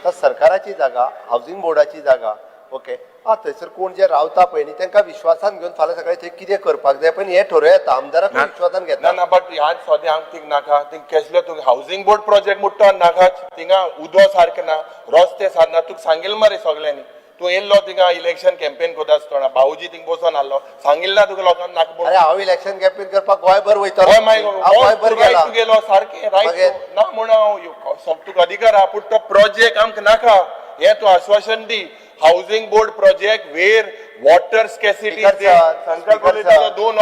तर सरकाराची जागा हावजींग बोर्डाची जागा ओके थंयसर कोण जे रावता पळय न्ही तांकां विश्वासान घेवन फाल्यां सकाळीं थंय कितें करपाक जाय पण हे ठरयता आमदाराक विश्वासान घेता. ना बट आज सद्या हांव थिंग नाका थिंग केसलो तुका हावजींग बोर्ड प्रोजेक्ट म्हणटा नाकाच थिंगा उदो सारकें ना रस्ते सारना तुका सांगिल्लें मरे सगळ्यांनी तूं येयल्लो थिंगा इलेक्शन कॅम्पेन कोता आसतना भाऊजी थिंग बसोन आहलो सांगिल्लें ना तुका लोकांक नाका अरे हांव इलेक्शन कॅम्पेन करपाक गोंयभर वयता गोंयभर गेलो सारकें रायट ना म्हण तुका अधिकार आहा पूण तो प्रोजेक्ट आमकां नाका हें तूं आश्वासन दी. हाउसिंग बोर्ड प्रोजेक्ट वेर वॉटर स्कॅसिटी दोन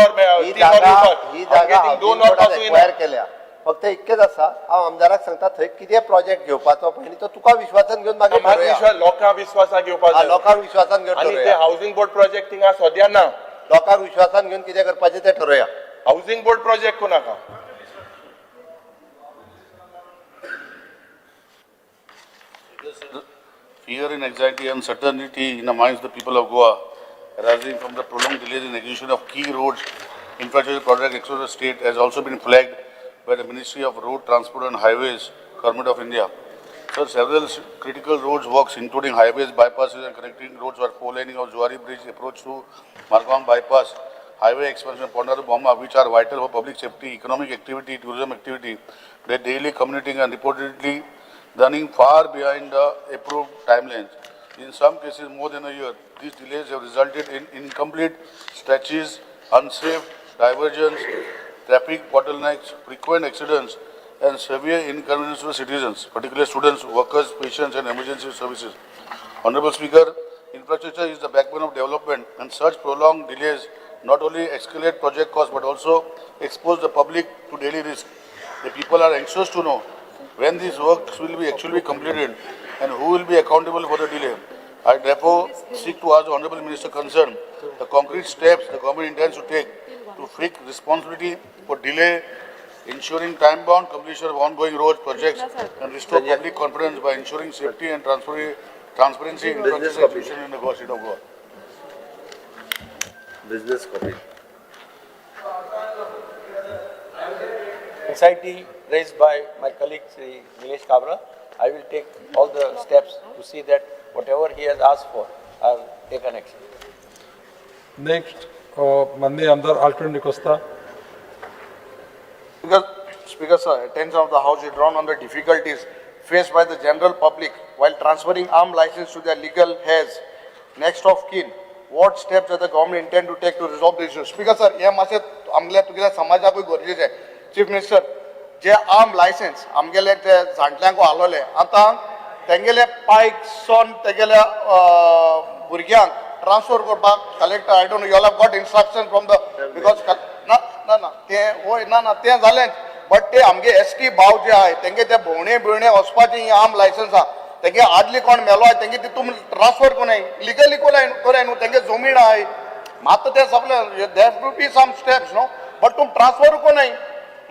केल्या फक्त इतकेच आसा हांव आमदाराक सांगता थंय कितें प्रोजेक्ट घेवपाचो पयलीं तो तुका विश्वासान घेवन मागीर लोकांक विश्वासान घेवपाक लोकांक विश्वासान घेवन आनी ते हाउसिंग बोर्ड प्रोजेक्ट थिंगा सद्या ना लोकांक विश्वासान घेवन कितें करपाचें तें ठरया. हाउसिंग बोर्ड प्रोजेक्ट को नाका. Fear and anxiety and uncertainty in the minds of the people of Goa arising from the prolonged delays in execution of key roads infrastructure projects across the state has also been flagged by the Ministry of Road Transport and Highways, Government of India. So several critical roads works including highways, bypasses and connecting roads were four-laning of Zuari Bridge approach to Margawang bypass, highway expansion, Pondaru Bomba, which are vital for public safety, economic activity, tourism activity, they are daily communicating and reportedly running far behind the approved timelines. In some cases, more than a year. These delays have resulted in incomplete stretches, unsafe diversions, traffic bottlenecks, frequent accidents, and severe inconvenience to citizens, particularly students, workers, patients, and emergency services. Honorable Speaker, infrastructure is the backbone of development, and such prolonged delays not only escalate project costs but also expose the public to daily risk. The people are anxious to know when these works will be actually completed and who will be accountable for the delay. I therefore seek to ask the Honorable Minister concerned the concrete steps the government intends to take to fix responsibility for delay, ensuring time-bound completion of ongoing road projects and restore public confidence by ensuring safety and transparency in infrastructure execution in the state of Goa. Business copy. Anxiety raised by my colleague Sri Nilesh Kabra, I will take all the steps to see that whatever he has asked for, I will take an action. Next, माननीय आमदार Ultron D'Costa. Speaker sir, attention of the House is drawn on the difficulties faced by the general public while transferring arm license to their legal heirs. Next of kin, what steps does the government intend to take to resolve the issue? Speaker sir, हे मासे आमगेल्या तुगेल्या समाजाकूय गरजेचे. Chief Minister, जे arm licence आमगेले ते जाणट्यांक आलोले आतां तेंगेले पायक सोन तेगेल्या भुरग्यांक ट्रान्सफर करपाक collector I don't know you all have got instruction from the because ना ते होय ना ते जालें बट ते आमगे एसटी भाव जे आहाय तेंगे ते भोवणे बिवणे वचपाची आर्म लायसन्स आहा तेंगे आदली कोण मेलो आहाय तेंगे तितून ट्रान्सफर कोनाय लिगली कोराय न्हू तेंगे जमीन आहाय मात ते सगळे there to be some steps no but तुम ट्रान्सफर कोनाय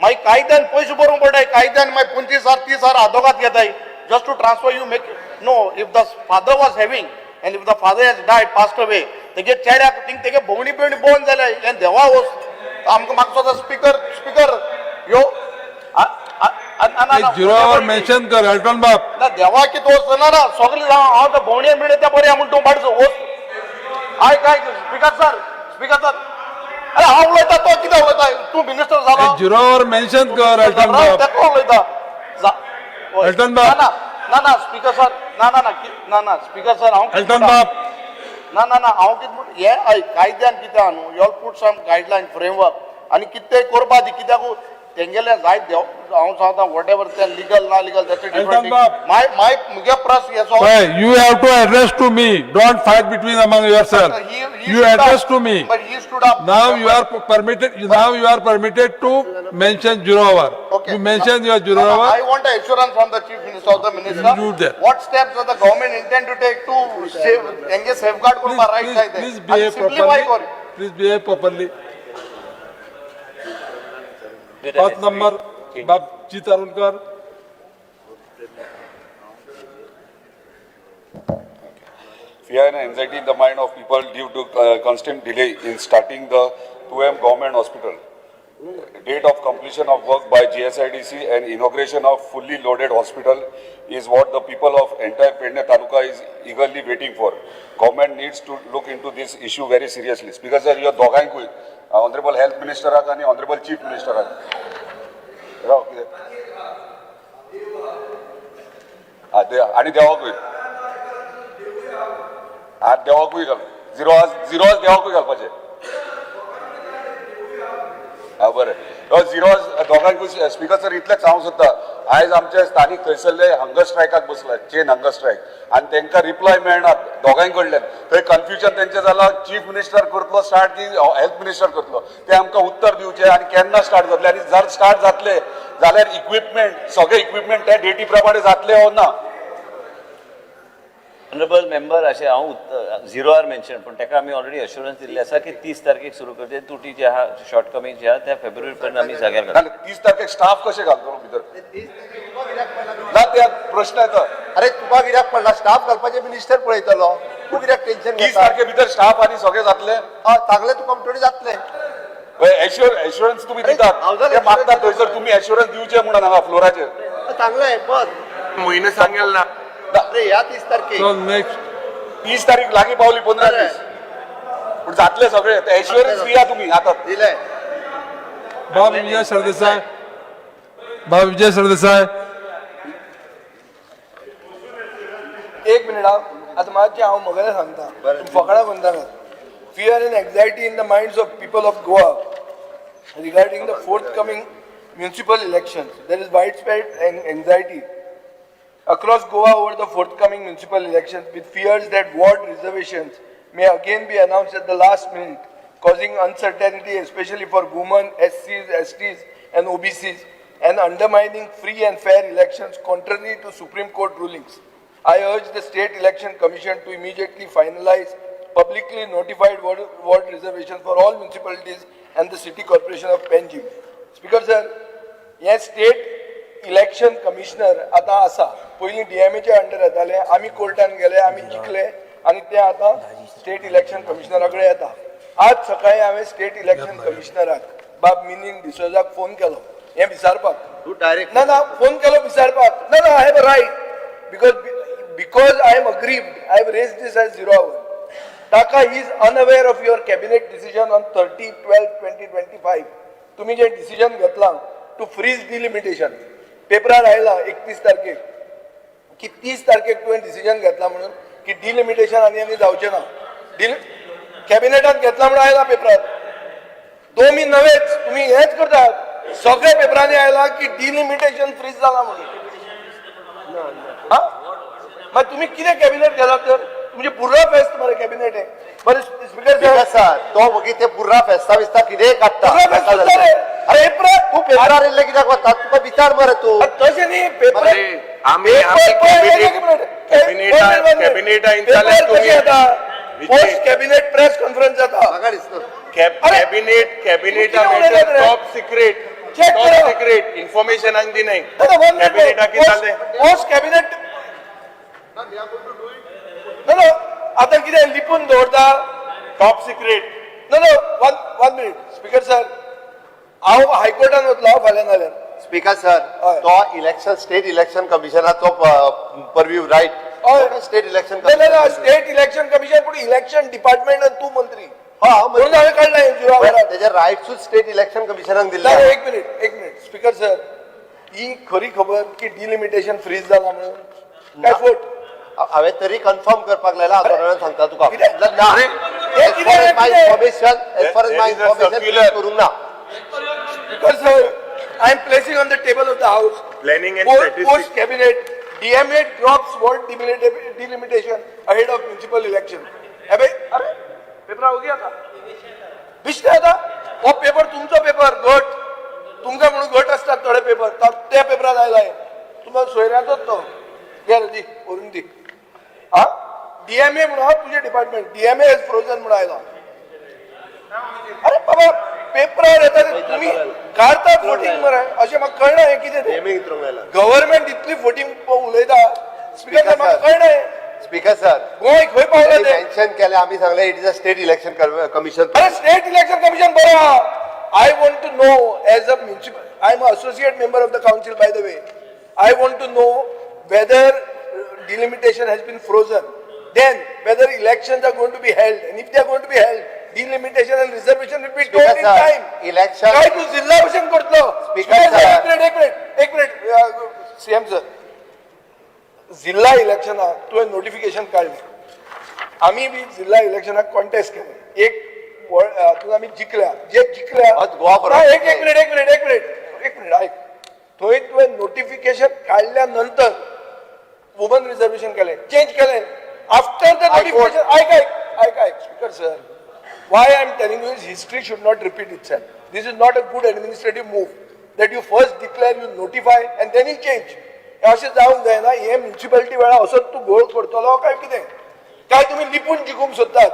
मागीर कायद्यान पयशे भरूंक पडटाय कायद्यान मागीर 25,000-30,000 आदोगाद घेताय just to transfer you make no if the father was having and if the father has died passed away तेगे चेड्याक थिंग तेगे भोवणी बिवणी बोन जाले हे देवा वस आमकां मागचो स्पीकर यो जिरोवर मेन्शन कर अल्टन बाप. ना देवा कित वस ना सगळी हांव ते भोवणी बिवणी ते बरें म्हणून तूं भाडचो वस आय काय स्पीकर सर अरे हांव उलयता तो कितें उलयता तूं मिनिस्टर जालो जिरोवर मेन्शन कर अल्टन बाप. तेका उलयता अल्टन बाप. ना स्पीकर सर ना स्पीकर सर हांव अल्टन बाप. ना हांव कितें म्हण हे कायद्यान कितें आहा न्हू you all put some guideline framework आनी कितें करपा दी कित्याक तेंगेले जायत देव हांव सांगता वॉट एवर ते लिगल ना लिगल दॅट्स अ डिफरंट माय मुगे प्रश्न हेचो You have to address to me. Don't fight between among yourself. You address to me. But he stood up. Now you are permitted. Now you are permitted to mention Jurovar. Okay. You mention your Jurovar. I want an assurance from the Chief Minister of the Minister. You do that. What steps does the government intend to take to engage safeguard for right side? Please behave properly. Please behave properly. पाच number Bapji तरुणकर. Fear and anxiety in the mind of people due to constant delay in starting the 2M government hospital. Date of completion of work by GSIDC and inauguration of fully loaded hospital is what the people of entire Pedne Taluka is eagerly waiting for. Government needs to look into this issue very seriously. Speaker sir, you are dogainku, Honorable Health Minister and Honorable Chief Minister. आणि देवाकूय आज देवाकूय घाल zero देवाकूय घालपाचे. बरें zero दोगांकूय speaker sir इतलेंच सांगूंक सोदता आयज आमचे स्थानीक थंयसरले हंगर स्ट्रायकाक बसला चेन हंगर स्ट्रायक आनी तांकां रिप्लाय मेळना दोगांय कडल्यान थंय कन्फ्युजन तेंचें जालां चीफ मिनिस्टर करतलो स्टार्ट की हेल्थ मिनिस्टर करतलो ते आमकां उत्तर दिवचें आनी केन्ना स्टार्ट जातलें आनी जर स्टार्ट जातले जाल्यार इक्विपमेंट सगळे इक्विपमेंट त्या डेटी प्रमाणे जातले हो ना. ऑनरेबल मेंबर अशें हांव झिरोआर मेन्शन पूण ताका आमी ऑलरेडी अश्युरन्स दिल्ले आसा की 30 तारखेक सुरू करते तुटी जे आहा शॉर्टकमींग जे आहा त्या फेब्रुवारी पर्यंत आमी जाग्यार घालता. 30 तारखेक स्टाफ कशें घालतलो भितर ना ते प्रश्न येता. अरे तुका कित्याक पडला स्टाफ घालपाचे मिनिस्टर पळयतलो तूं कित्याक टेन्शन 30 तारखे भितर स्टाफ आनी सगळे जातले सांगले तुका थोडी जातले. एश्युरन्स तुम्ही दितात ते मागतात थंयसर तुम्ही एश्युरन्स दिवचे म्हणून हांगा फ्लोराचेर चांगले बस म्हयने सांगेल ना अरे ह्या 30 तारखेक So next. 30 तारीख लागीं पावली 15 दीस पूण जातले सगळे एश्युरन्स दिया तुमी आतां दिले बाब विजय सरदेसाय. बाब विजय सरदेसाय. एक मिनिट आता मातशें हांव म्हगेलें सांगता फकाणां कोन्ना fear and anxiety in the minds of people of Goa regarding the forthcoming municipal elections. There is widespread anxiety across Goa over the forthcoming municipal elections, with fears that ward reservations may again be announced at the last minute, causing uncertainty especially for women, SCs, STs and OBCs, and undermining free and fair elections contrary to Supreme Court rulings. I urge the State Election Commission to immediately finalize publicly notified ward reservation for all municipalities and the City Corporation of Panjim. Speaker sir, yes, State Election Commissioner आता आसा. पयलीं DMA च्या under येताले, आमी कोर्टान गेले, आमी जिखले आणि ते आता स्टेट इलेक्शन कमिशनराकडे येता. आज सकाळी हांवें स्टेट इलेक्शन कमिशनराक बाब मिनीन डिसोजाक फोन केलो हें विचारपाक. तू डायरेक्ट ना फोन केलो विचारपाक. ना I have a right because I am aggrieved. I have raised this as 0 hour. Taka is unaware of your cabinet decision on 30/12/2025. तुम्ही जे डिसिजन घेतला टू फ्रीज डिलिमिटेशन पेपरार आयला 31 तारखेक की 30 तारखेक तुवें डिसिजन घेतला म्हणून की डिलिमिटेशन आनी जावचें ना. कॅबिनेटान घेतला म्हणून आयला पेपरार. दोमी नवेच तुम्ही हेच करतात. सगळ्या पेपरांनी आयला की डिलिमिटेशन फ्रीज जाला म्हणून. मग तुम्ही किती कॅबिनेट केला तर तुमचे पुरा फेस्त मरे कॅबिनेट आहे. बरं स्पीकर सर तो वगी ते पुरा फेस्ता बिस्ता कितें काडटा अरे तू पेपरार येयल्ले कित्याक वता तुका विचार मरे तू तशें न्ही paper post cabinet press conference जाता. म्हाका दिसता कॅबिनेट टॉप सिक्रेट इन्फॉर्मेशन आनी दी नाही पोस्ट कॅबिनेट नो आता कितें लिपून दवरता top secret. No one minute speaker sir हांव हायकोर्टान वतलो फाल्यां नाल्यार. स्पीकर सर तो इलेक्शन स्टेट इलेक्शन कमिशनाचो purview right state election state election commission पूण इलेक्शन डिपार्टमेंट तू मंत्री म्हणून हा हांवें काडला तेजे रायट्सूच स्टेट इलेक्शन कमिशनाक दिले. एक मिनिट स्पीकर सर ही खरी खबर की डिलिमिटेशन फ्रीज जाला म्हणून काय फोट हांवें तरी कन्फर्म करपाक लायला हांव सांगता तुका करूंक ना. Because sir, I am placing on the table of the House Planning and post cabinet DMA drops ward delimitation ahead of municipal election. अबे अरे पेपर हो गया था बिस्ते था वो पेपर तुमचा पेपर गट तुमका म्हणून गट असतात थोडे पेपर त्या पेपरात आयलाय तुम्हाला सोयऱ्याचोच तो घे दी करून दी. हा DMA म्हणून तुझे डिपार्टमेंट DMA इज फ्रोजन म्हणून आयला. अरे बाबा पेपरार येता तुम्ही काढतात वोटिंग मरे अशें म्हाका कळना हें कितें तें गव्हर्नमेंट इतली वोटिंग उलयता. स्पीकर सर म्हाका कळना हें. स्पीकर सर गोंय खंय पावला तें मेन्शन केलें आमी सांगलें it is a state election commission. अरे स्टेट इलेक्शन कमिशन बरो आहा. I want to know as a municipal I am associate member of the council by the way. I want to know whether delimitation has been frozen, then whether elections are going to be held, and if they are going to be held, delimitation and reservation will be told in time. Election काय तू जिल्हा भाषण करतलो. एक minute CM sir जिल्हा इलेक्शनाक तुवें notification काडलें आमी बी जिल्हा इलेक्शनाक कॉन्टेस्ट केलें एक हातून आमी जिखल्या जे जिखल्या एक मिनिट आयक थंय तुवें नोटिफिकेशन काडल्या नंतर वुमन रिजर्वेशन केलें चेंज केलें आफ्टर द नोटिफिकेशन आयक speaker sir why I am telling you is history should not repeat itself. This is not a good administrative move that you first declare, you notify and then you change. अशें जावंक जायना. हे municipality वेळा असोच तू गोळ करतलो काय कितें काय तुम्ही लिपून जिखूंक सोदतात.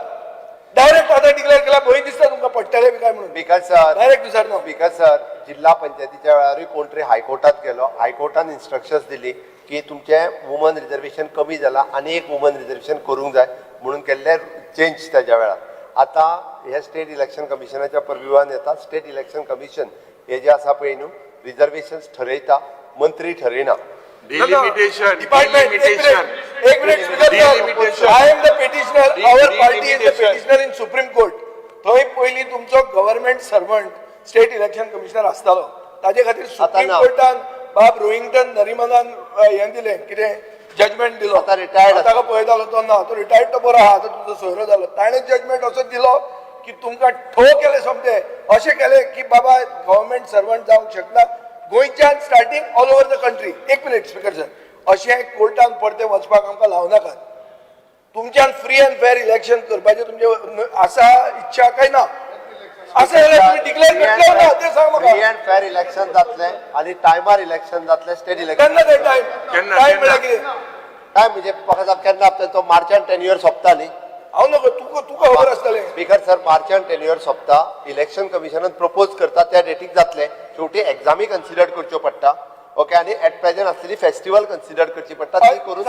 डायरेक्ट आतां डिक्लेअर केला भंय दिसता तुमकां पडटलें बी काय म्हणून. बिकॉज सर डायरेक्ट विचारना. बिकॉज सर जिल्हा पंचायतीच्या वेळारूय कोण तरी हायकोर्टात गेलो हायकोर्टान इन्स्ट्रक्शन्स दिली की तुमचें वुमन रिजर्वेशन कमी जाला आनी एक वुमन रिजर्वेशन करूंक जाय म्हणून केल्ले चेंज त्याच्या वेळार. आता हे स्टेट इलेक्शन कमिशनाच्या परव्यूवान येता. स्टेट इलेक्शन कमिशन हे जे आसा पळय न्हू रिजर्वेशन्स ठरयता मंत्री ठरयना. डिलिमिटेशन डिपार्टमेंट एक minute speaker I am the petitioner our party is the petitioner in supreme court थंय पयलीं तुमचो government servant state election commissioner आसतालो ताजे खातीर सुप्रीम ना. कोर्टान बाब रोहिंग्टन नरिमनान हें दिलें कितें जजमेंट दिलो आतां retired ताका पळयतालो तो ना तो रिटायर्ड तो बरो आहा आतां तुजो सोयरो जालो ताणें जजमेंट असो दिलो की तुमकां ठो केले सोमतें अशें केलें की बाबा गव्हर्नमेंट सर्वंट जावंक शकना गोंयच्यान starting all over the country एक मिनिट स्पीकर सर अशें कोर्टान परते वचपाक आमकां लावनाकात तुमच्यान फ्री अँड फेअर इलेक्शन करपाचें तुमचे आसा इच्छा काय ना असं जाल्यार तुम्ही डिक्लेअर करतले ना ते सांग म्हाका फ्री अँड फेअर इलेक्शन जातले आणि टायमार इलेक्शन जातले स्टेट इलेक्शन केन्ना ते टायम म्हळ्यार कितें काय म्हणजे म्हाका सांग केन्ना आपता तो मार्चान टेन्युअर सोंपता न्ही हांव नकळो तुका खबर आसतलें स्पीकर सर मार्चान टेन्युअर सोंपता इलेक्शन कमिशनान प्रपोज करता त्या डेटीक जातले शेवटी एग्जामी कन्सिडर करच्यो पडटा ओके आणि एट प्रेझेंट आसलेली फेस्टिवल कन्सिडर करची पडटा ती करून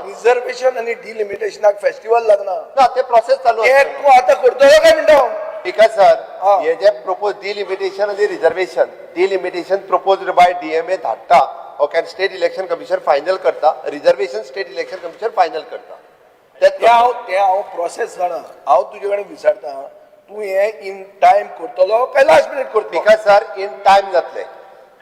रिझर्वेशन आणि डिलिमिटेशनाक फेस्टिवल लागना ना ते प्रोसेस चालू ते आसता तूं आतां करतलो काय म्हणटा हांव स्पीकर सर हे जे प्रपोज डिलिमिटेशन आणि reservation delimitation proposed by DMA धाडटा ओके आणि स्टेट इलेक्शन कमिशन फायनल करता reservation state election commission final करता ते हांव प्रोसेस जाणा हांव तुजे कडेन विचारता तूं हे इन टायम करतलो काय लास्ट मिनिट करतलो स्पीकर सर इन टायम जातले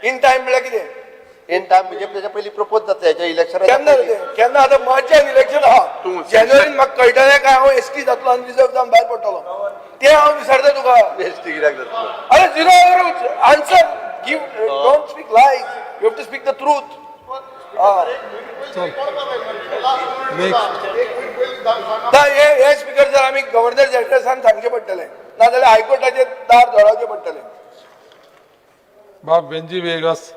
इन टायम म्हळ्यार कितें इन टायम म्हणजे त्याच्या पयलीं प्रपोज जातले हेच्या इलेक्शन केन्ना रे तें? केन्ना आतां मार्चान इलेक्शन आहा जानेवारीन म्हाका कळटलें काय हांव एसटी जातलो आनी रिजर्व जावन भायर पडटलो ते हांव विचारता तुका एसटी कित्याक जातलो अरे zero answer give don't speak lies you have to speak the truth हे स्पीकर जर आमी गव्हर्नर जनरलान सांगचें पडटलें नाजाल्यार हायकोर्टाचेर दार धोडावचें पडटलें बाब Venzy Viegas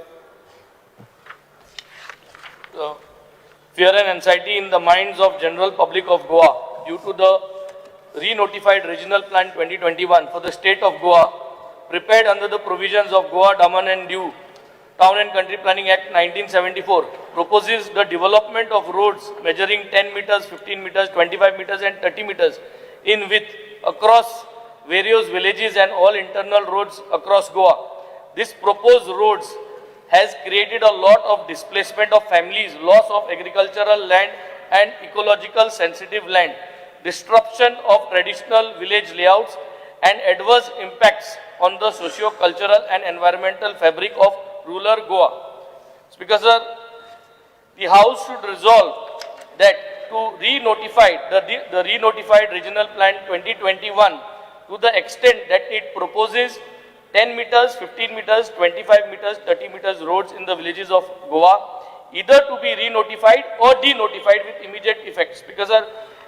fear and anxiety in the minds of general public of Goa due to the re-notified Regional Plan 2021 for the state of Goa prepared under the provisions of Goa Daman and Diu Town and Country Planning Act 1974 proposes the development of roads measuring 10 meters, 15 meters, 25 meters and 30 meters in width across various villages and all internal roads across Goa. This proposed roads has created a lot of displacement of families, loss of agricultural land and ecological sensitive land, disruption of traditional village layouts and adverse impacts on the socio-cultural and environmental fabric of rural Goa. Speaker sir, the House should resolve that to re-notify the re-notified Regional Plan 2021 to the extent that it proposes 10 meters, 15 meters, 25 meters, 30 meters roads in the villages of Goa, either to be re-notified or de-notified with immediate effects. Because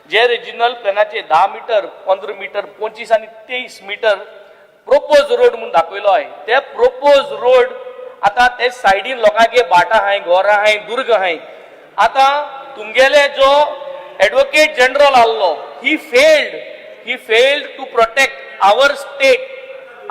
जे regional प्लॅनाचे 10 metre, 15 metre, 25 आणि 23 metre propose road म्हणून दाखवलो आहे. ते propose road आता ते साइडीन लोकांचे Bata हाय, घोरा हाय, दुर्ग हाय. आता तुमगेले जो एडवोकेट जनरल आल्लो, he failed to protect our state.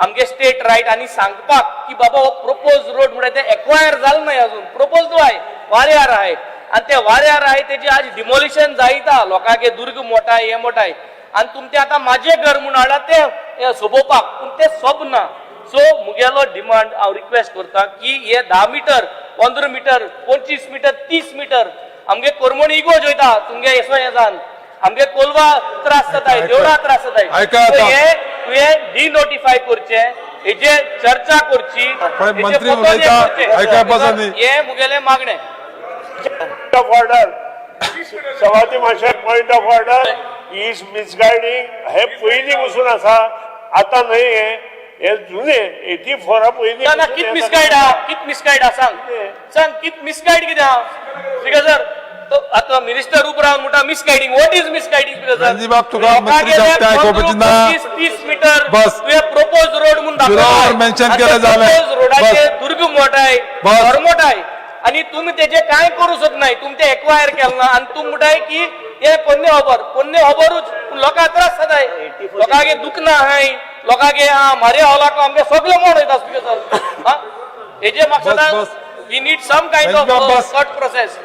आमगे स्टेट राईट आणि सांगपाक की बाबा हो प्रोपोज रोड म्हणजे ते एक्वायर झालं नाही अजून प्रोपोज आहे वाऱ्यार आहे आणि ते वाऱ्यार आहे त्याची आज डिमोलिशन जायता लोकांगे दुर्ग मोठा आहे हे मोठा आहे आणि तुमचे आता माझे घर म्हणून हाडा ते सोबोवपाक पूण ते सोबना सो मुगेलो डिमांड हांव रिक्वेस्ट करता की हे 10 मीटर 15 मीटर 25 मीटर 30 मीटर आमगे कोरमोणी इगो जोयता तुमगे येसो येजान आमगे कोलवा त्रास जाताय देवळा त्रास जाताय हे डिनोटिफाय करचे हेजे चर्चा करची मंत्री उलयता हे मुगेले मागणे पॉइंट ऑफ ऑर्डर सभापती माशे पॉइंट ऑफ ऑर्डर इज मिसगायडिंग हे पयलीं पासून आसा आता न्हय हे जुने 84 पयलीं ना कित मिसगायड हा सांग कित मिसगायड कितें हा सर आता मिनिस्टर उब रावन म्हणटा मिसगायडिंग व्हॉट इज मिसगायडिंग रणजी बाब तुका मंत्री सांगता आयकोपाची ना 30 मीटर बस तुवें प्रोपोज रोड म्हणून जुरावर मेन्शन केलं जालें रोडाचे दुर्ग मोठाय घर मोठाय आणि तुम्ही त्याचे काय करू शकत नाही तुमचे एक्वायर केलं ना आणि तू म्हणताय की हे पोन्ने खबरूच लोकांक त्रास जाताय लोकांगे दुखना हाय लोकांगे मारे हवलाक आमगे सगळे मोड वयता सर हेजे म्हाका we need some kind of cut process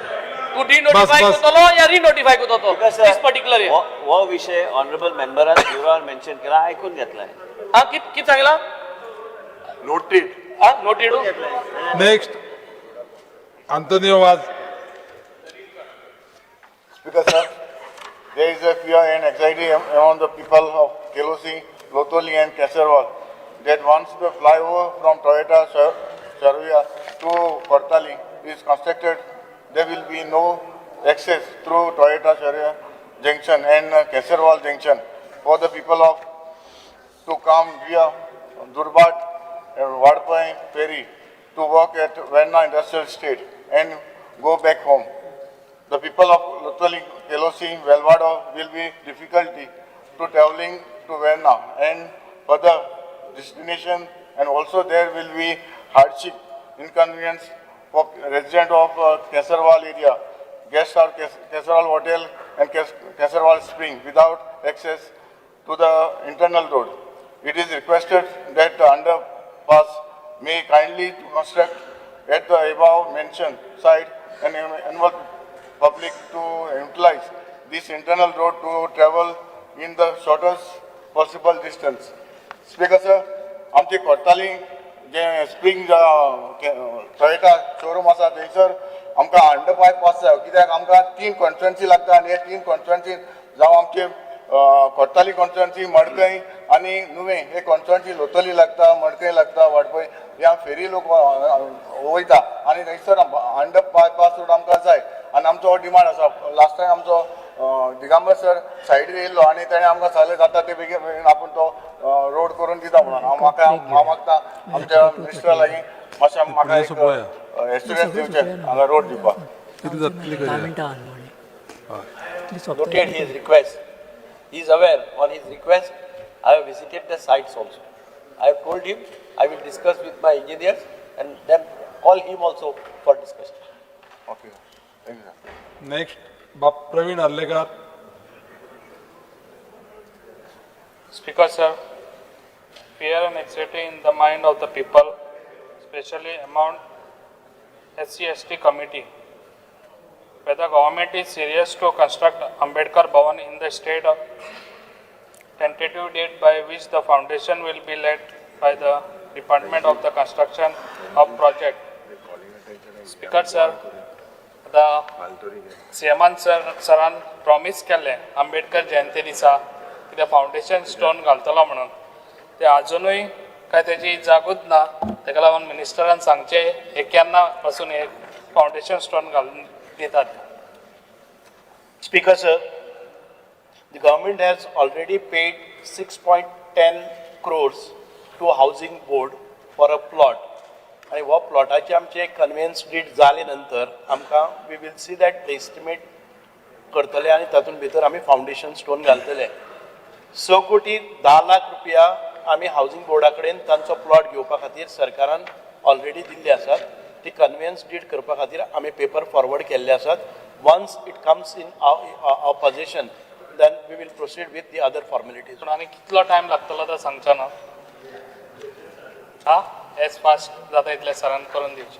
to denotify करतलो या रिनोटिफाय करतलो दिस पर्टिक्युलर हो विषय ऑनरेबल मेंबरान ब्युरोवर मेन्शन केला ऐकून घेतलाय कित सांगला noted next Antonio Vaz. Speaker sir, there is a fear and anxiety among the people of Kelosi, Lotoli and Keserwal that once the flyover from Toyota Charvia to Kortali is constructed, there will be no access through Toyota Charvia junction and Keserwal junction for the people of to come via Durbat and Wadpai ferry to work at Verna Industrial Estate and go back home. The people of Lotoli, Kelosi, Velvado will be difficulty to traveling to Verna and further destination, and also there will be hardship, inconvenience for resident of Keserwal area, guests are Keserwal Hotel and Keserwal Spring without access to the internal road. It is requested that the underpass may kindly to construct at the above mentioned site and enable public to utilize this internal road to travel in the shortest possible distance. Speaker sir, आमची कोर्टाली जे spring Toyota showroom आसा थंयसर आमकां underpass pass जाय कित्याक आमकां 3 constituency लागता आनी हे 3 कॉन्स्टिट्युएन्सी जावं आमचे कोर्टाली कॉन्स्टिट्युएन्सी मडकय आनी नुवें हे कॉन्स्टिट्युएन्सी लोतली लागता मडकय लागता वाडपय ह्या फेरी लोक वयता आनी थंयसर अंडरपास रोड आमकां जाय आनी आमचो हो डिमांड आसा. लास्ट टायम आमचो दिगंबर सर सायडीर येयल्लो आनी ताणें आमकां सांगलें जाता ते बेगीन आपूण तो रोड करून दिता म्हणून हांव मागता आमच्या मिनिस्टरा लागीं मातशें म्हाका एक एस्टिमेट दिवचें हांगा रोड दिवपाक. Noted his request. He is aware. On his request, I have visited the sites also. I have told him I will discuss with my engineers and then call him also for discussion. Okay. Thank you, sir. Next, Praveen Arlegar. Speaker sir, fear and anxiety in the mind of the people, especially among SC/ST committee, whether the government is serious to construct Ambedkar Bhavan in the state of tentative date by which the foundation will be laid by the Department of the Construction of Project. Speaker sir, the CMan सरान promise केल्लें आंबेडकर जयंती दिसा कितें foundation stone घालतलो म्हणून ते अजूनय काय तेजी जागूच ना. ताका लागून मिनिस्टरान सांगचें हे केन्ना पासून हे फावंडेशन स्टोन घालून दितात. Speaker sir, the government has already paid 6.10 crores to a housing board for a plot. आणि हो प्लॉटाचे आमचे कन्वेन्स डीड जाले नंतर आमकां we will see that the estimate करतले आनी तातूंत भितर आमी फावंडेशन स्टोन घालतले. 6 कोटी 10 लाख रुपया आमी हावजींग बोर्डा कडेन तांचो प्लॉट घेवपा खातीर सरकारान ऑलरेडी दिल्ले आसात. ती कन्वेन्स डीड करपा खातीर आमी पेपर फॉरवर्ड केल्ले आसात. Once it comes in our position then we will proceed with the other formalities. आनी कितलो टायम लागतलो तो सांगचो ना. एज फास्ट जाता इतले सरान करून दिवचे.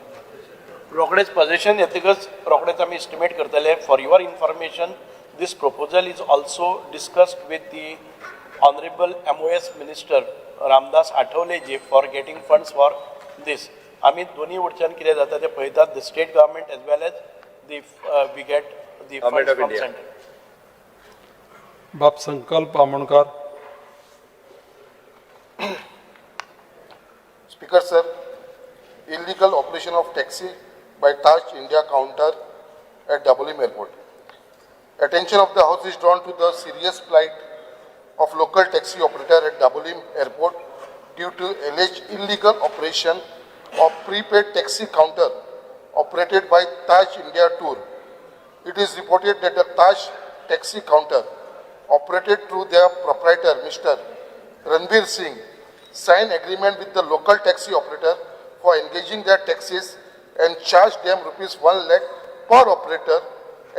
रोकडेच पोझिशन येतकच रोकडेच आमी एस्टिमेट करतले. For your information, this proposal is also discussed with the honourable MOS minister Ramdas आठवलेजी for getting funds for this. आमी दोन्ही वटच्यान कितें जाता तें पळयतात. The state government as well as the we get the funds from centre. बाप Sankalp Amonkar. Speaker sir, illegal operation of taxi by Taj India counter at Dabolim Airport. Attention of the House is drawn to the serious plight of local taxi operator at Dabolim Airport due to alleged illegal operation of prepaid taxi counter operated by Taj India Tour. It is reported that the Taj taxi counter operated through their proprietor Mr. Ranveer Singh signed agreement with the local taxi operator for engaging their taxis and charged them ₹1 lakh per operator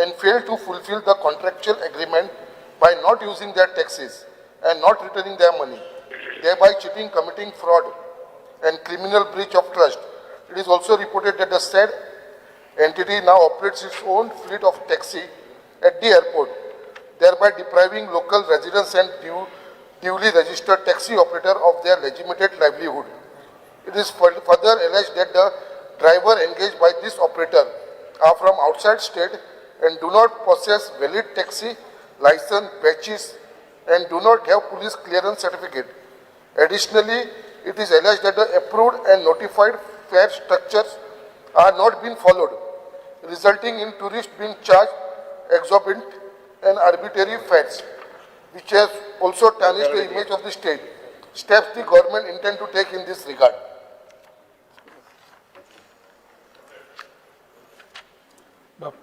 and failed to fulfill the contractual agreement by not using their taxis and not returning their money, thereby cheating, committing fraud and criminal breach of trust. It is also reported that the said entity now operates its own fleet of taxi at the airport, thereby depriving local residents and duly registered taxi operator of their legitimate livelihood. It is further alleged that the driver engaged by this operator are from outside state and do not possess valid taxi license badges and do not have police clearance certificate. Additionally, it is alleged that the approved and notified fare structures are not being followed, resulting in tourists being charged exorbitant and arbitrary fares, which has also tarnished the image of the state. Steps the government intend to take in this regard.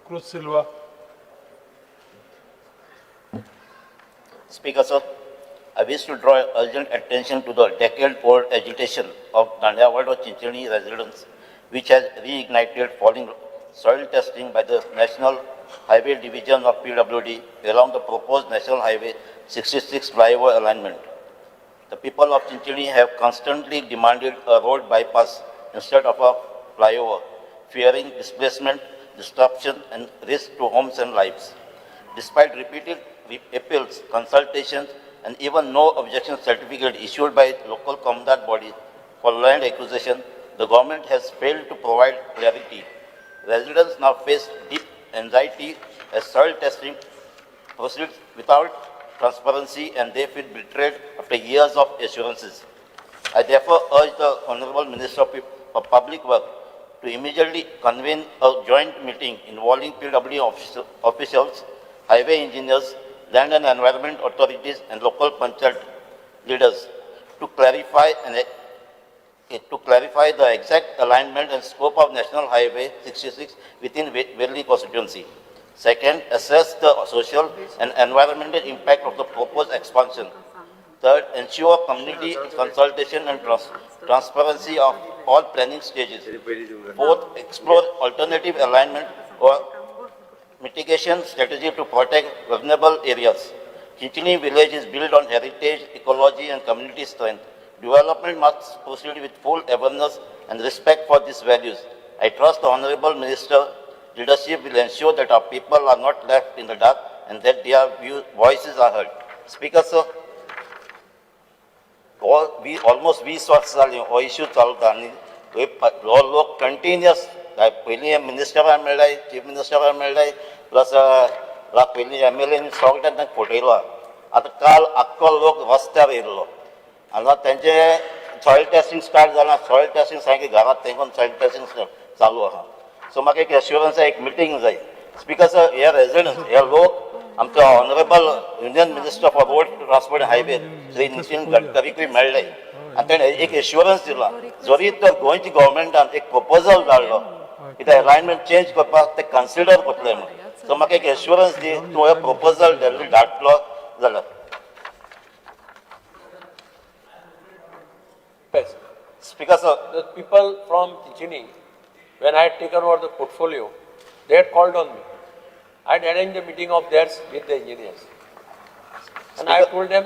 Cruz Silva. Speaker, sir, I wish to draw urgent attention to the decade-old agitation of Dandiawada Chinchani residents, which has reignited following soil testing by the National Highway Division of PWD along the proposed National Highway 66 flyover alignment. The people of Chinchani have constantly demanded a road bypass instead of a flyover, fearing displacement, disruption, and risk to homes and lives. Despite repeated appeals, consultations, and even no objection certificate issued by local commandant body for land acquisition, the government has failed to provide clarity. Residents now face deep anxiety as soil testing proceeds without transparency and they feel betrayed after years of assurances. I therefore urge the Honorable Minister of Public Works to immediately convene a joint meeting involving PWD officials, highway engineers, land and environment authorities and local panchayat leaders to clarify the exact alignment and scope of National Highway 66 within Verli constituency. Second, assess the social and environmental impact of the proposed expansion. Third, ensure community consultation and transparency of all planning stages. Fourth, explore alternative alignment or mitigation strategy to protect vulnerable areas. Chinchani village is built on heritage, ecology and community strength. Development must proceed with full awareness and respect for these values. I trust the Honorable Minister leadership will ensure that our people are not left in the dark and that their voices are heard. Speaker, sir, almost 20 वर्ष झाली हो issue चलता आनी लोक continuous पयलीं मिनिस्टराक मेळ्ळाय chief मिनिस्टराक मेळ्ळाय plus पयलीं MLA सगळ्यांनी तांकां फटयलो आतां काल आख्खो लोक रस्त्यार येयल्लो हांगा तेंचे सॉयल टेस्टिंग स्टार्ट जालां सॉयल टेस्टिंग सारकें घरांत तेंकून सॉयल टेस्टिंग चालू आहा सो म्हाका एक एश्युरन्स एक मिटींग जाय स्पीकर सर हे रेजिडंट्स हे लोक आमचो honourable union minister for road transport highway Shri Nitin गडकरीकूय मेळ्ळे आनी ताणें एक एश्युरन्स दिला जरी तर गोंयच्या गव्हर्मेंटान एक प्रपोजल धाडलो की ते अलायनमेंट चेंज करपाक ते कन्सिडर करतले म्हणून सो म्हाका एक एश्युरन्स दी तूं हे प्रपोजल धाडलो जाल्यार Speaker, sir, the people from Chinchani, when I had taken over the portfolio, they had called on me. I had arranged a meeting of theirs with the engineers. And I told them,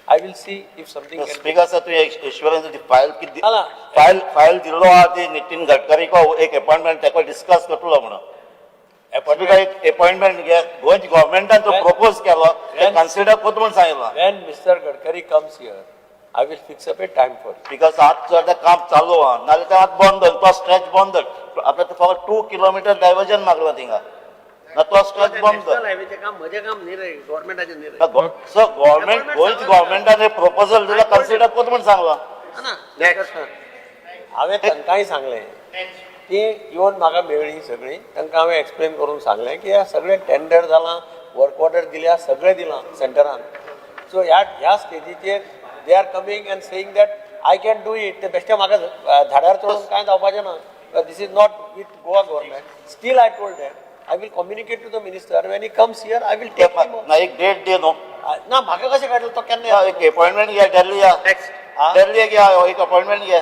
I will see if something can Speaker, sir, tu assurance the file dillo adi Nitin Gadkari ko ek appointment teko discuss करतलो म्हणून. Appointment ge गोंयच्या गव्हर्नमेंटान तो propose केलो ते consider करता म्हणून सांगितला. When Mr. Gadkari comes here, I will fix up a time for it. Because आज जर काम चालू आहा नाल्यार ते आज बंद तो स्ट्रेच बंद आपल्या फक्त 2 किलोमीटर डायव्हर्जन मागला थिंगा ना तो स्ट्रेच बंद हायवेचे काम म्हजे काम न्ही रे गव्हर्नमेंटाचे न्ही रे सो गव्हर्नमेंट गोंयच्या गव्हर्नमेंटान प्रपोजल दिला कन्सिडर करता म्हणून सांगला हांवें तांकांय सांगलें ती येवन म्हाका मेळ्ळी सगळीं तांकां हांवें एक्सप्लेन करून सांगलें की हे सगळें टेंडर जालां वर्क ऑर्डर दिल्या सगळें दिलां सेंटरान सो ह्या स्टेजीचेर they are coming and saying that I can do it. The best म्हाका धाड्यार चडून कांय जावपाचें ना. This is not with Goa government. Still I told them I will communicate to the minister when he comes here. I will take him. ना एक date they know ना म्हाका कशें कळटलें तो केन्ना एक अपॉइंटमेंट घे दिल्ली या दिल्ली घे एक अपॉइंटमेंट घे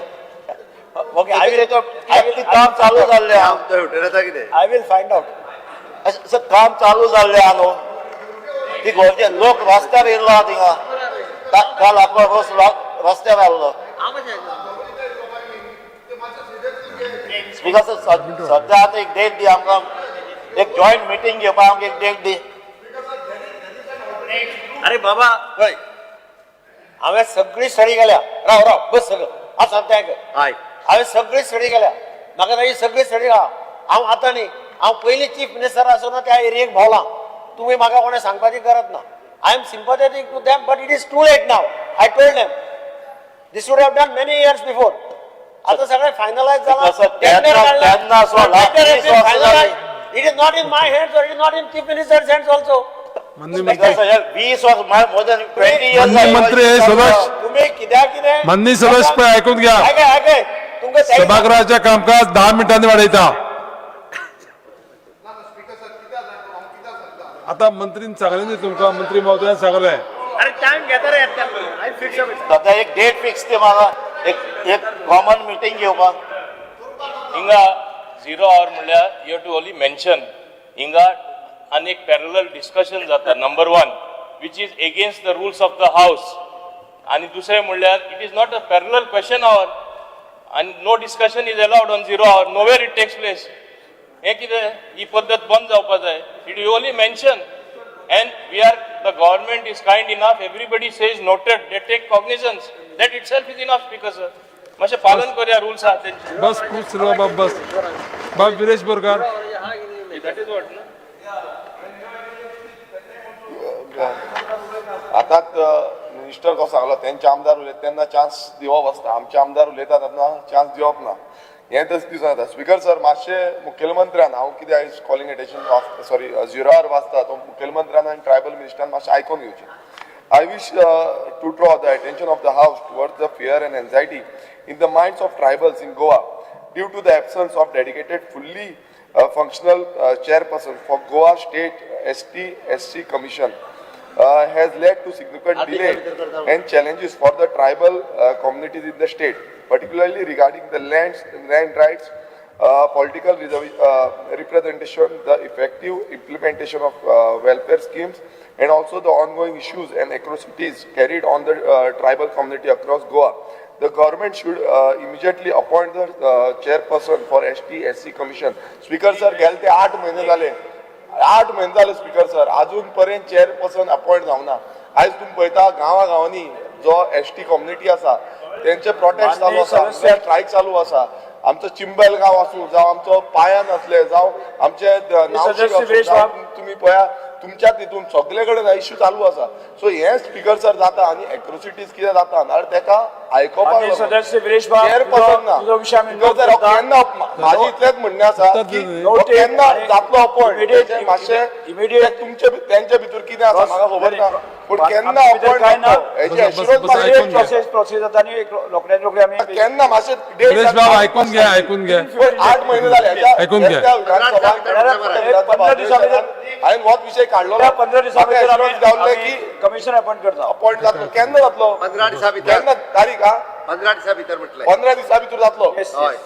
ओके I will काम चालू जाल्लें आहा I will find out. Sir काम चालू जाल्लें आहा न्हू ती गोंयचे लोक रस्त्यार येयल्लो आहा थिंगा काल आपलो रोस रस्त्यार आसलो स्पीकर सद्या आतां एक डेट दी आमकां एक जॉयंट मिटींग घेवपाक आमकां एक डेट दी अरे बाबा पळय हांवें सगळी स्टडी केल्या राव बस सगळं आज सद्या हांवें सगळी स्टडी केल्या म्हाका ताची सगळी स्टडी आहा हांव आतां न्ही हांव पयलीं चीफ मिनिस्टर आसतना त्या एरियेक भोंवलां तुमी म्हाका कोणें सांगपाची गरज ना I am sympathetic to them but it is too late now I told them this would have done many years before आता सगळें फायनलायज जालां it is not in my hands or it is not in chief minister's hands also मंत्री तुम्ही कित्याक कितें माननीय सदस्य पळय ऐकून घ्या आयकय तुमकां सभागृहाचे कामकाज 10 मिनिटांनी वाडयता आता मंत्रीन सांगले न्ही तुमकां मंत्री महोदयान सांगले अरे टाइम घेता रे आय फिक्स आता एक डेट फिक्स ते म्हाका एक कॉमन मिटींग घेवपाक हिंगा 0 hour म्हणल्यार you have to only mention हिंगा आनी एक पॅरलल डिस्कशन जाता number 1 which is against the rules of the house आणि दुसरें म्हणल्यार it is not a parallel question hour आणि no discussion is allowed on 0 hour nowhere it takes place हे कितें ही पद्दत बंद जावपाक जाय it you only mention and we are the government is kind enough everybody says noted they take cognizance that itself is enough speaker sir मातशें पालन करूया रुल्स आहा तेंचे बस खुश रो बाब बस बाब Viresh Borkar that is what आतांच मिनिस्टर कसो सांगलो तेंचे आमदार उलयता तेन्ना चान्स दिवप आसता आमचे आमदार उलयता तेन्ना चान्स दिवप ना हें तशें दिसून येता स्पीकर सर मातशें मुखेलमंत्र्यान हांव कितें आयज कॉलिंग एटेन्शन सॉरी 0 hour वाचता तो मुखेलमंत्र्यान आनी ट्रायबल मिनिस्टरान मातशें आयकून घेवचें I wish to draw the attention of the house towards the fear and anxiety in the minds of tribals in Goa due to the absence of dedicated fully functional chairperson for Goa State ST-SC Commission has led to significant delay and challenges for the tribal communities in the state, particularly regarding the land rights, political representation, the effective implementation of welfare schemes, and also the ongoing issues and atrocities carried on the tribal community across Goa. The government should immediately appoint the chairperson for ST-SC Commission. Speaker sir, गेले ते 8 महिने झाले 8 महिने झाले speaker sir अजून पर्यंत chairperson appoint जावना आयज तुम्ही पळयता गांवागांवांनी जो एसटी कम्युनिटी आसा त्यांचे प्रोटेस्ट चालू आसा स्ट्रायक चालू आसा आमचो चिंबल गांव आसूं जावं आमचो पायान असले जावं आमचे तुम्ही पळया तुमच्या तितून सगळे कडेन इश्यू चालू आसा सो हे स्पीकर सर जाता आनी एट्रोसिटीज कितें जाता नाल्यार तेका आयकोपाक चेअरपर्सन ना केन्ना म्हाजें इतलेंच म्हणणें आसा की केन्ना जातलो अपॉइंट मातशें तुमचे तेंच्या भितर कितें आसा म्हाका खबर ना पूण केन्ना अपॉइंट केन्ना मातशें ऐकून घ्या 8 महिने झाले ऐकून घ्या 15 दिवसां हांवें होच विशय काढलो 15 दिवसां गावले की कमिशन अपॉइंट करता अपॉइंट जातलो केन्ना जातलो 15 दिसा भितर केन्ना तारीख हा 15 दिसा भितर म्हटलें 15 दिसा भितर जातलो हय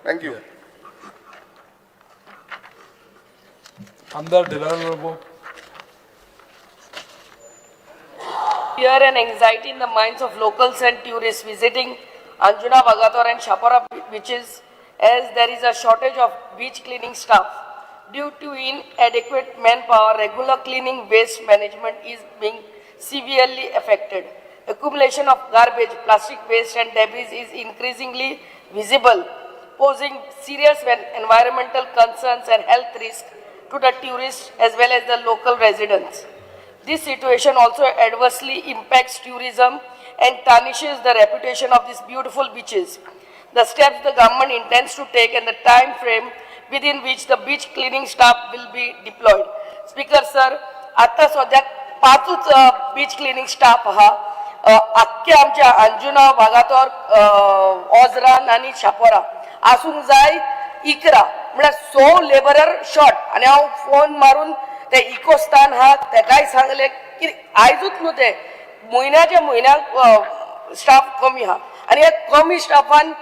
थँक्यू आमदार ढिलाल बाबू Fear and anxiety in the minds of locals and tourists visiting Anjuna, Bagator and Chapora beaches as there is a shortage of beach cleaning staff. Due to inadequate manpower, regular cleaning waste management is being severely affected. Accumulation of garbage, plastic waste and debris is increasingly visible, posing serious environmental concerns and health risks to the tourists as well as the local residents. This situation also adversely impacts tourism and tarnishes the reputation of these beautiful beaches. The steps the government intends to take and the time frame within which the beach cleaning staff will be deployed. Speaker sir, आता सध्या 5 beach cleaning staff हा अख्ख्या आमच्या अंजुना भागातोर ओझरान आणि शापोरा आसूंक जाय 11 म्हळ्यार 100 labourer short आणि हांव फोन मारून ते इकोस्तान हा तेकाय सांगले की आयजूच न्हू ते म्हयन्याक स्टाफ कमी हा आणि हे कमी स्टाफान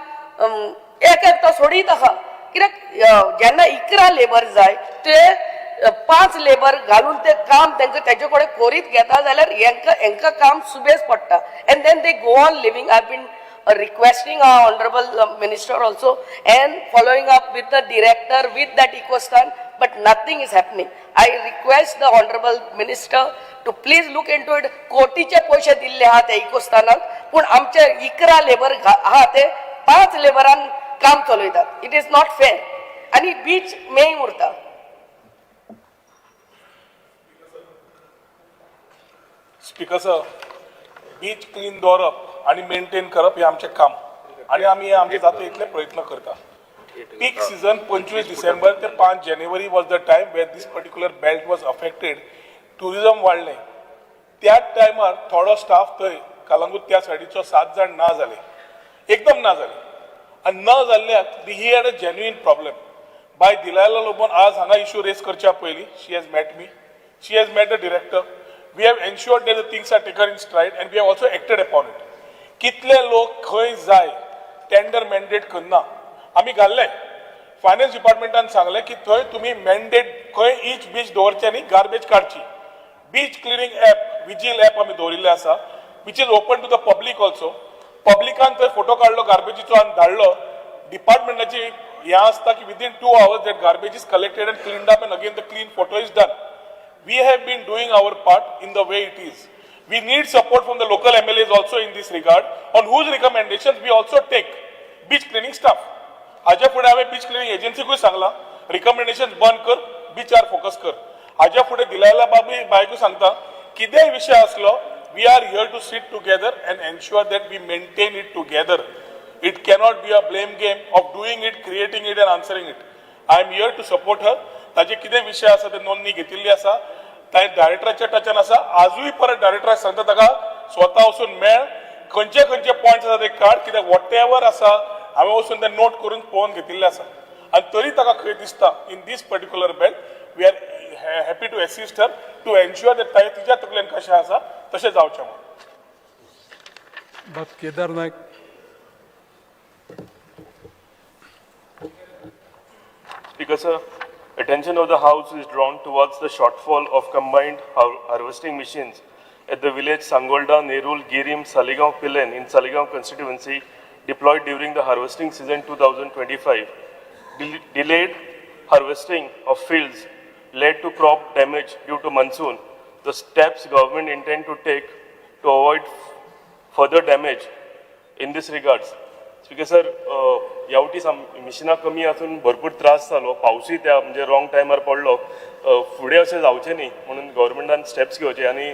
एक तो सोडीत आहा कित्याक जेन्ना 11 लेबर जाय ते 5 लेबर घालून ते काम तांकां तेजे कडेन करीत घेता जाल्यार हेंकां काम सुबेज पडटा and then they go on living I been requesting our honorable minister also and following up with the director with that ecostan but nothing is happening. I request the honorable minister to please look into it. कोटीचे पैसे दिल्ले हा त्या इकोस्तानाक पण आमचे 11 labour हा ते 5 लेबरान काम चलयतात. इट इज नॉट फेअर आणि बीच मेय उरता. स्पीकर सर, बीच क्लीन दवरप आणि मेंटेन करप हे आमचें काम आणि आमी हे आमचे जाता इतले प्रयत्न करता. पीक सीझन 25 डिसेंबर ते 5 जानेवारी was the time where this particular belt was affected. Tourism वाडलें. त्याच टायमार थोडो स्टाफ थंय कलंगूट त्या सायडीचो 7 जाण ना जाले, एकदम ना जाले. आनी न जाल्ल्याक he had a genuine problem. बाय दिलायला लोबोन आज हांगा इश्यू रेस करच्या पयलीं she has met me, she has met the director. We have ensured that the things are taken in stride and we have also acted upon it. कितले लोक खंय जाय टेंडर मॅन्डेट करना आमी घाल्ले. फायनान्स डिपार्टमेंटान सांगलें की थंय तुमी मॅन्डेट खंय ईच बीच दवरचे आनी गार्बेज काडची. Beach cleaning app, Vigil app आमी दवरिल्लें आसा, which is open to the public also. पब्लिकान थंय फोटो काडलो गार्बेजीचो आनी धाडलो. डिपार्टमेंटाची हें आसता की within 2 hours that garbage is collected and cleaned up and again the clean photo is done. We have been doing our part in the way it is. We need support from the local MLAs also in this regard, on whose recommendations we also take beach cleaning staff. हाज्या फुडें हांवें beach cleaning एजन्सीकूय सांगलां, recommendation बंद कर, बीचार focus कर. हाज्या फुडें दिलायला बायकूय सांगता, कितेंय विशय आसलो, we are here to sit together and ensure that we maintain it together. It cannot be a blame game of doing it, creating it and answering it. I am here to support her. ताजे कितें विशय आसा ते नोंदणी घेतिल्ली आसा, ताणें डायरेक्टराच्या टचान आसा. आजूय परत डायरेक्टराक सांगता ताका स्वता वचून मेळ, खंयचे खंयचे पॉयंट्स आसा ते काड, कित्याक वॉटेवर आसा हांवें वचून ते नोट करून पळोवन घेतिल्ले आसा. आनी तरी ताका खंय दिसता in this particular belt we are happy to assist her to ensure that ताणें तिच्या तकलेन कशें आसा तशें जावचें म्हणून. But Kedar Naik. Speaker sir, attention of the House is drawn towards the shortfall of combined harvesting machines at the village Sangolda, Nerul, Girim, Saligaon, Pilen in Saligaon constituency deployed during the harvesting season 2025. Delayed harvesting of fields led to crop damage due to monsoon. The steps government intend to take to avoid further damage in this regards. Speaker sir, ह्या वटी मिशिनां कमी आसून भरपूर त्रास जालो, पावसूय त्या म्हणजे wrong टायमार पडलो. फुडें अशें जावचें न्ही म्हणून गव्हर्मेंटान स्टेप्स घेवचे आनी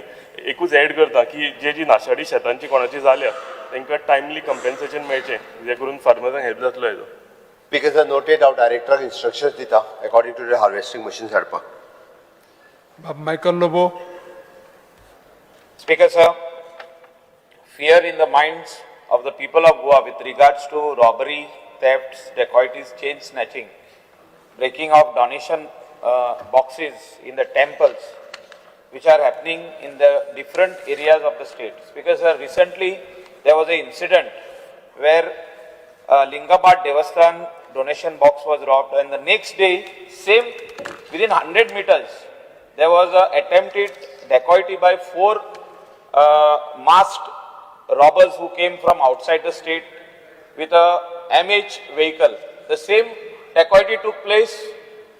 एकूच एड करता की जी नाशाडी शेतांची कोणाची जाल्या तांकां टायमली कंपेन्सेशन मेळचें, जे करून फार्मर्सांक हेल्प जातलो हेजो. स्पीकर सर, नोटेड हांव डायरेक्टराक इन्स्ट्रक्शन्स दिता according to the harvesting machines हाडपाक. Michael Lobo. Speaker sir, fear in the minds of the people of Goa with regards to robbery, thefts, dacoities, chain snatching, breaking of donation boxes in the temples, which are happening in the different areas of the state. Speaker sir, recently there was an incident where Lingabad Devasthan donation box was robbed, and the next day, same within 100 meters, there was an attempted dacoity by 4 masked robbers who came from outside the state with a MH vehicle. The same dacoity took place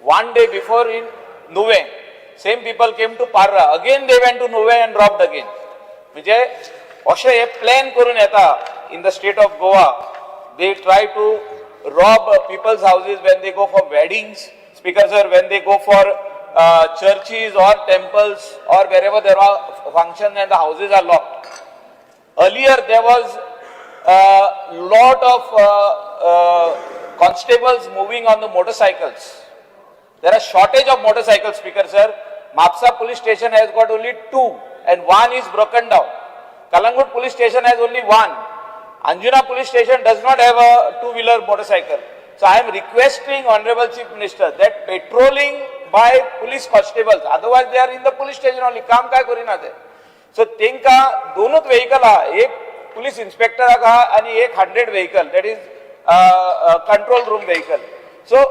one day before in Nuve. Same people came to Parra. Again they went to Nuve and robbed again. म्हणजे अशें हे plan करून येता in the state of Goa. They try to rob people's houses when they go for weddings. Speaker sir, when they go for churches or temples or wherever there are functions and the houses are locked. Earlier there was a lot of constables moving on the motorcycles. There are shortage of motorcycles, Speaker sir. Mapsa police station has got only 2 and 1 is broken down. Kalangut police station has only 1. Anjuna police station does not have a 2-wheeler motorcycle. So I am requesting Honorable Chief Minister that patrolling by police constables, otherwise they are in the police station only, काम काय करिना ते. So तेंका दोनूच vehicle हा, एक police inspector हा आणि एक 100 vehicle, that is control room vehicle. So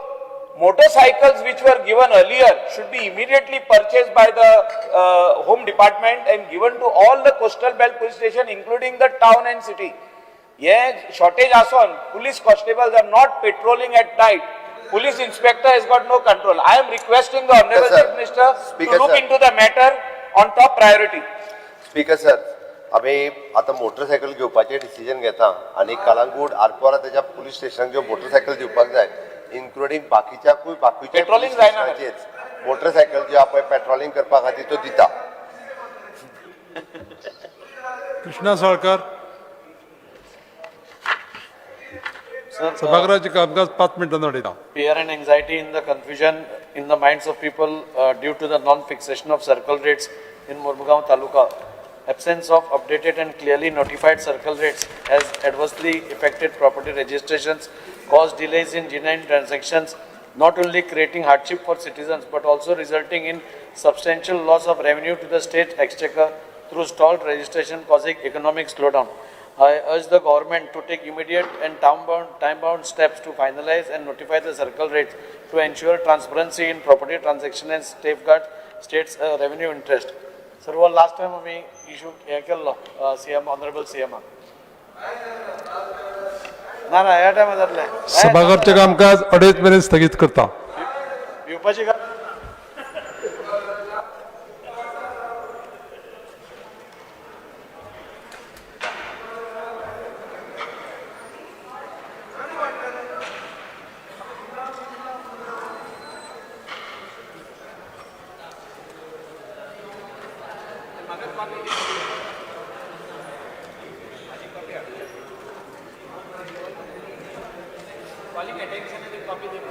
motorcycles which were given earlier should be immediately purchased by the home department and given to all the coastal belt police station including the town and city. Yeah, shortage ason, police constables are not patrolling at night. Police inspector has got no control. I am requesting the Honorable Chief Minister to look into the matter on top priority. Speaker sir, आम्ही आता motorcycle घेवपाचें decision घेता आणि कलंगूट आरपोरा त्याच्या police स्टेशनाक ज्यो motorcycle दिवपाक जाय, including बाकीच्या पेट्रोलिंग जायना मोटरसायकल ज्यो आपण पेट्रोलिंग करपा खातीर तो दिता. कृष्णा साळकर. सभागृहाचे कामकाज 5 मिनिटांनी अडयता. Fear and anxiety in the confusion in the minds of people due to the non-fixation of circle rates in Murmugaon Taluka. Absence of updated and clearly notified circle rates has adversely affected property registrations, caused delays in genuine transactions, not only creating hardship for citizens but also resulting in substantial loss of revenue to the state exchequer through stalled registration causing economic slowdown. I urge the government to take immediate and time-bound steps to finalize and notify the circle rates to ensure transparency in property transaction and safeguard state's revenue interest. Sir, one last time we issue CM, Honorable CM. ना या time जातले. सभागृहाचे कामकाज 2.5 minute स्थगित करता. येवपाची calling attention to the copy.